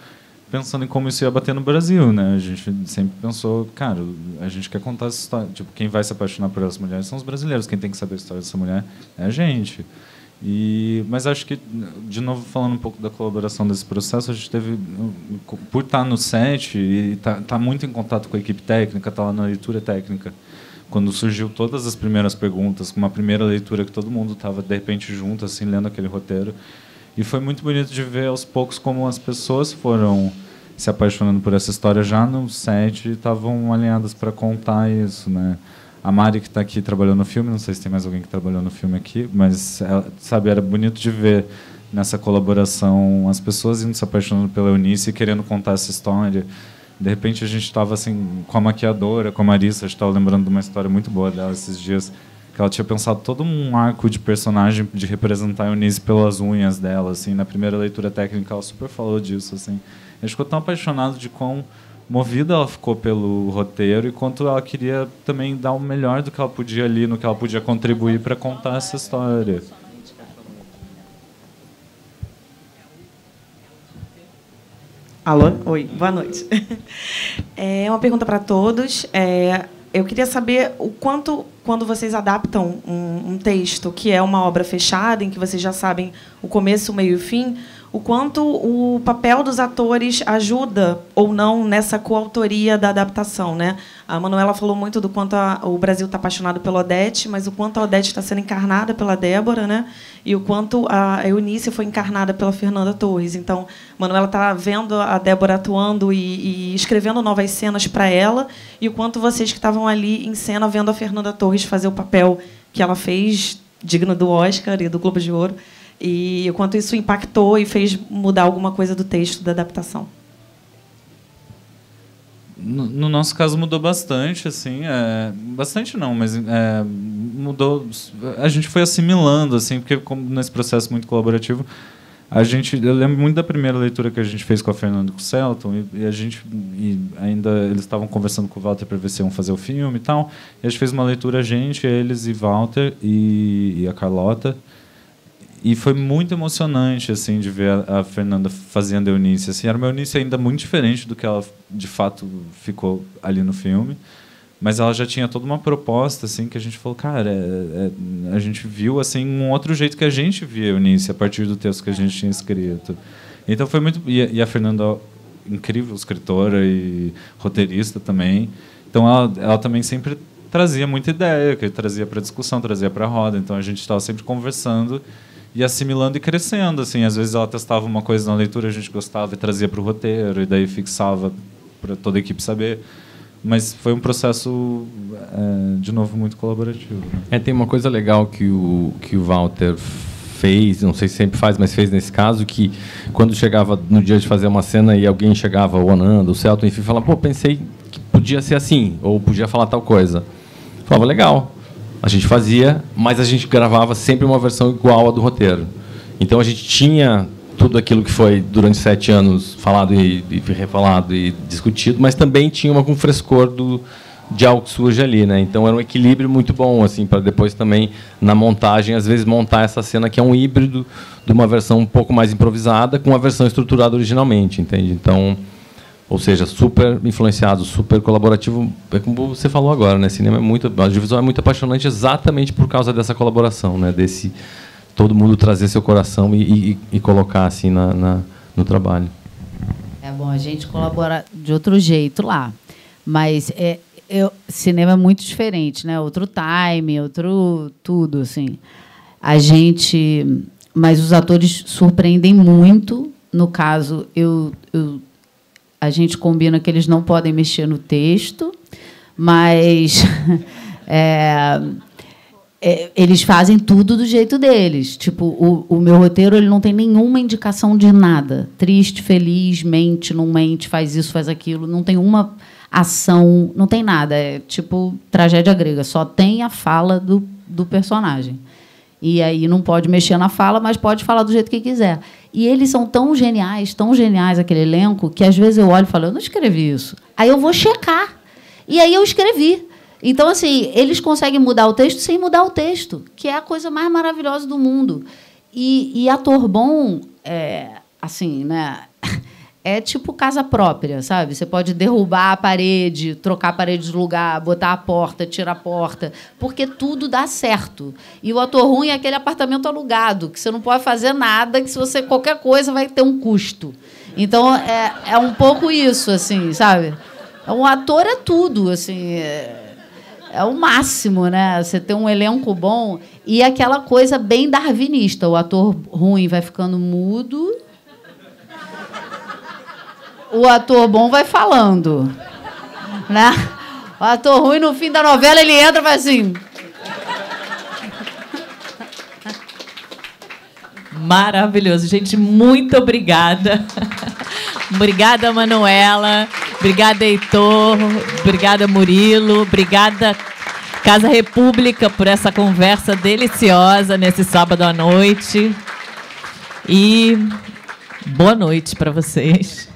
pensando em como isso ia bater no Brasil, né? A gente sempre pensou, cara, a gente quer contar essa história. Tipo, quem vai se apaixonar por essas mulheres são os brasileiros, quem tem que saber a história dessa mulher é a gente. Mas acho que, de novo, falando um pouco da colaboração desse processo, a gente teve, por estar no set e tá muito em contato com a equipe técnica, tá lá na leitura técnica, quando surgiu todas as primeiras perguntas, com uma primeira leitura que todo mundo estava, de repente, junto, assim, lendo aquele roteiro. E foi muito bonito de ver, aos poucos, como as pessoas foram se apaixonando por essa história já no set e estavam alinhadas para contar isso, né? A Mari, que está aqui, trabalhou no filme, não sei se tem mais alguém que trabalhou no filme aqui, mas, sabe, era bonito de ver nessa colaboração as pessoas indo se apaixonando pela Eunice e querendo contar essa história. De repente, a gente estava assim, com a maquiadora, com a Marissa, a gente estava lembrando de uma história muito boa dela esses dias, que ela tinha pensado todo um arco de personagem de representar a Eunice pelas unhas dela, assim. Na primeira leitura técnica, ela super falou disso, assim. A gente ficou tão apaixonado de quão movida ela ficou pelo roteiro e quanto ela queria também dar o melhor do que ela podia ali, no que ela podia contribuir para contar essa história. Alô? Oi, boa noite. É uma pergunta para todos. Eu queria saber o quanto, quando vocês adaptam um texto que é uma obra fechada, em que vocês já sabem o começo, o meio e o fim, o quanto o papel dos atores ajuda ou não nessa coautoria da adaptação, né? A Manuela falou muito do quanto o Brasil está apaixonado pela Odete, mas o quanto a Odete está sendo encarnada pela Débora, né? E o quanto a Eunice foi encarnada pela Fernanda Torres. Então, a Manuela está vendo a Débora atuando e escrevendo novas cenas para ela, e o quanto vocês que estavam ali em cena vendo a Fernanda Torres fazer o papel que ela fez, digno do Oscar e do Globo de Ouro, e o quanto isso impactou e fez mudar alguma coisa do texto da adaptação. No nosso caso mudou bastante, assim, bastante não, mas mudou. A gente foi assimilando, assim, porque como nesse processo muito colaborativo, eu lembro muito da primeira leitura que a gente fez com a Fernanda e com o Celton, e ainda eles estavam conversando com o Walter para ver se iam fazer o filme e tal, e a gente fez uma leitura, eles e Walter e a Carlota. E foi muito emocionante, assim, de ver a Fernanda fazendo a Eunice. Assim, era uma Eunice ainda muito diferente do que ela, de fato, ficou ali no filme. Mas ela já tinha toda uma proposta, assim, que a gente falou, cara, a gente viu, assim, um outro jeito que a gente via a Eunice a partir do texto que a gente tinha escrito. Então foi muito... E a Fernanda, incrível escritora e roteirista também. Então ela também sempre trazia muita ideia, que trazia para discussão, trazia para a roda. Então a gente estava sempre conversando e assimilando e crescendo, assim. Às vezes ela testava uma coisa na leitura, a gente gostava e trazia para o roteiro, e daí fixava para toda a equipe saber. Mas foi um processo, de novo, muito colaborativo. Né? Tem uma coisa legal que o Walter fez, não sei se sempre faz, mas fez nesse caso, que quando chegava no dia de fazer uma cena e alguém chegava, o Ananda, o Celton, enfim, falava, pô, pensei que podia ser assim, ou podia falar tal coisa. Falava, legal. A gente fazia, mas a gente gravava sempre uma versão igual à do roteiro. Então a gente tinha tudo aquilo que foi durante 7 anos falado e refalado e discutido, mas também tinha um frescor de algo que surge ali, né? Então era um equilíbrio muito bom, assim, para depois também na montagem às vezes montar essa cena que é um híbrido de uma versão um pouco mais improvisada com uma versão estruturada originalmente, entende? Então, ou seja, super influenciado, super colaborativo, é como você falou agora, né? Cinema a audiovisual é muito apaixonante exatamente por causa dessa colaboração, né? Desse todo mundo trazer seu coração e colocar assim no trabalho. Bom, a gente colabora de outro jeito lá, mas cinema é muito diferente, né? Outro time, outro tudo, assim. Mas os atores surpreendem muito. No caso, a gente combina que eles não podem mexer no texto, mas eles fazem tudo do jeito deles. Tipo, o meu roteiro ele não tem nenhuma indicação de nada. Triste, feliz, mente, não mente, faz isso, faz aquilo. Não tem uma ação, não tem nada. É tipo tragédia grega. Só tem a fala do personagem. E aí não pode mexer na fala, mas pode falar do jeito que quiser. E eles são tão geniais, aquele elenco, que às vezes eu olho e falo, eu não escrevi isso. Aí eu vou checar. E aí eu escrevi. Então, assim, eles conseguem mudar o texto sem mudar o texto, que é a coisa mais maravilhosa do mundo. E ator bom, assim, né? É tipo casa própria, sabe? Você pode derrubar a parede, trocar a parede de lugar, botar a porta, tirar a porta, porque tudo dá certo. E o ator ruim é aquele apartamento alugado, que você não pode fazer nada, que se você qualquer coisa vai ter um custo. Então, é um pouco isso, assim, sabe? Um ator é tudo, assim... É o máximo, né? Você ter um elenco bom e aquela coisa bem darwinista. O ator ruim vai ficando mudo, o ator bom vai falando, né? O ator ruim, no fim da novela, ele entra e vai assim... Maravilhoso. Gente, muito obrigada. Obrigada, Manuela. Obrigada, Heitor. Obrigada, Murilo. Obrigada, Casa República, por essa conversa deliciosa nesse sábado à noite. E boa noite para vocês.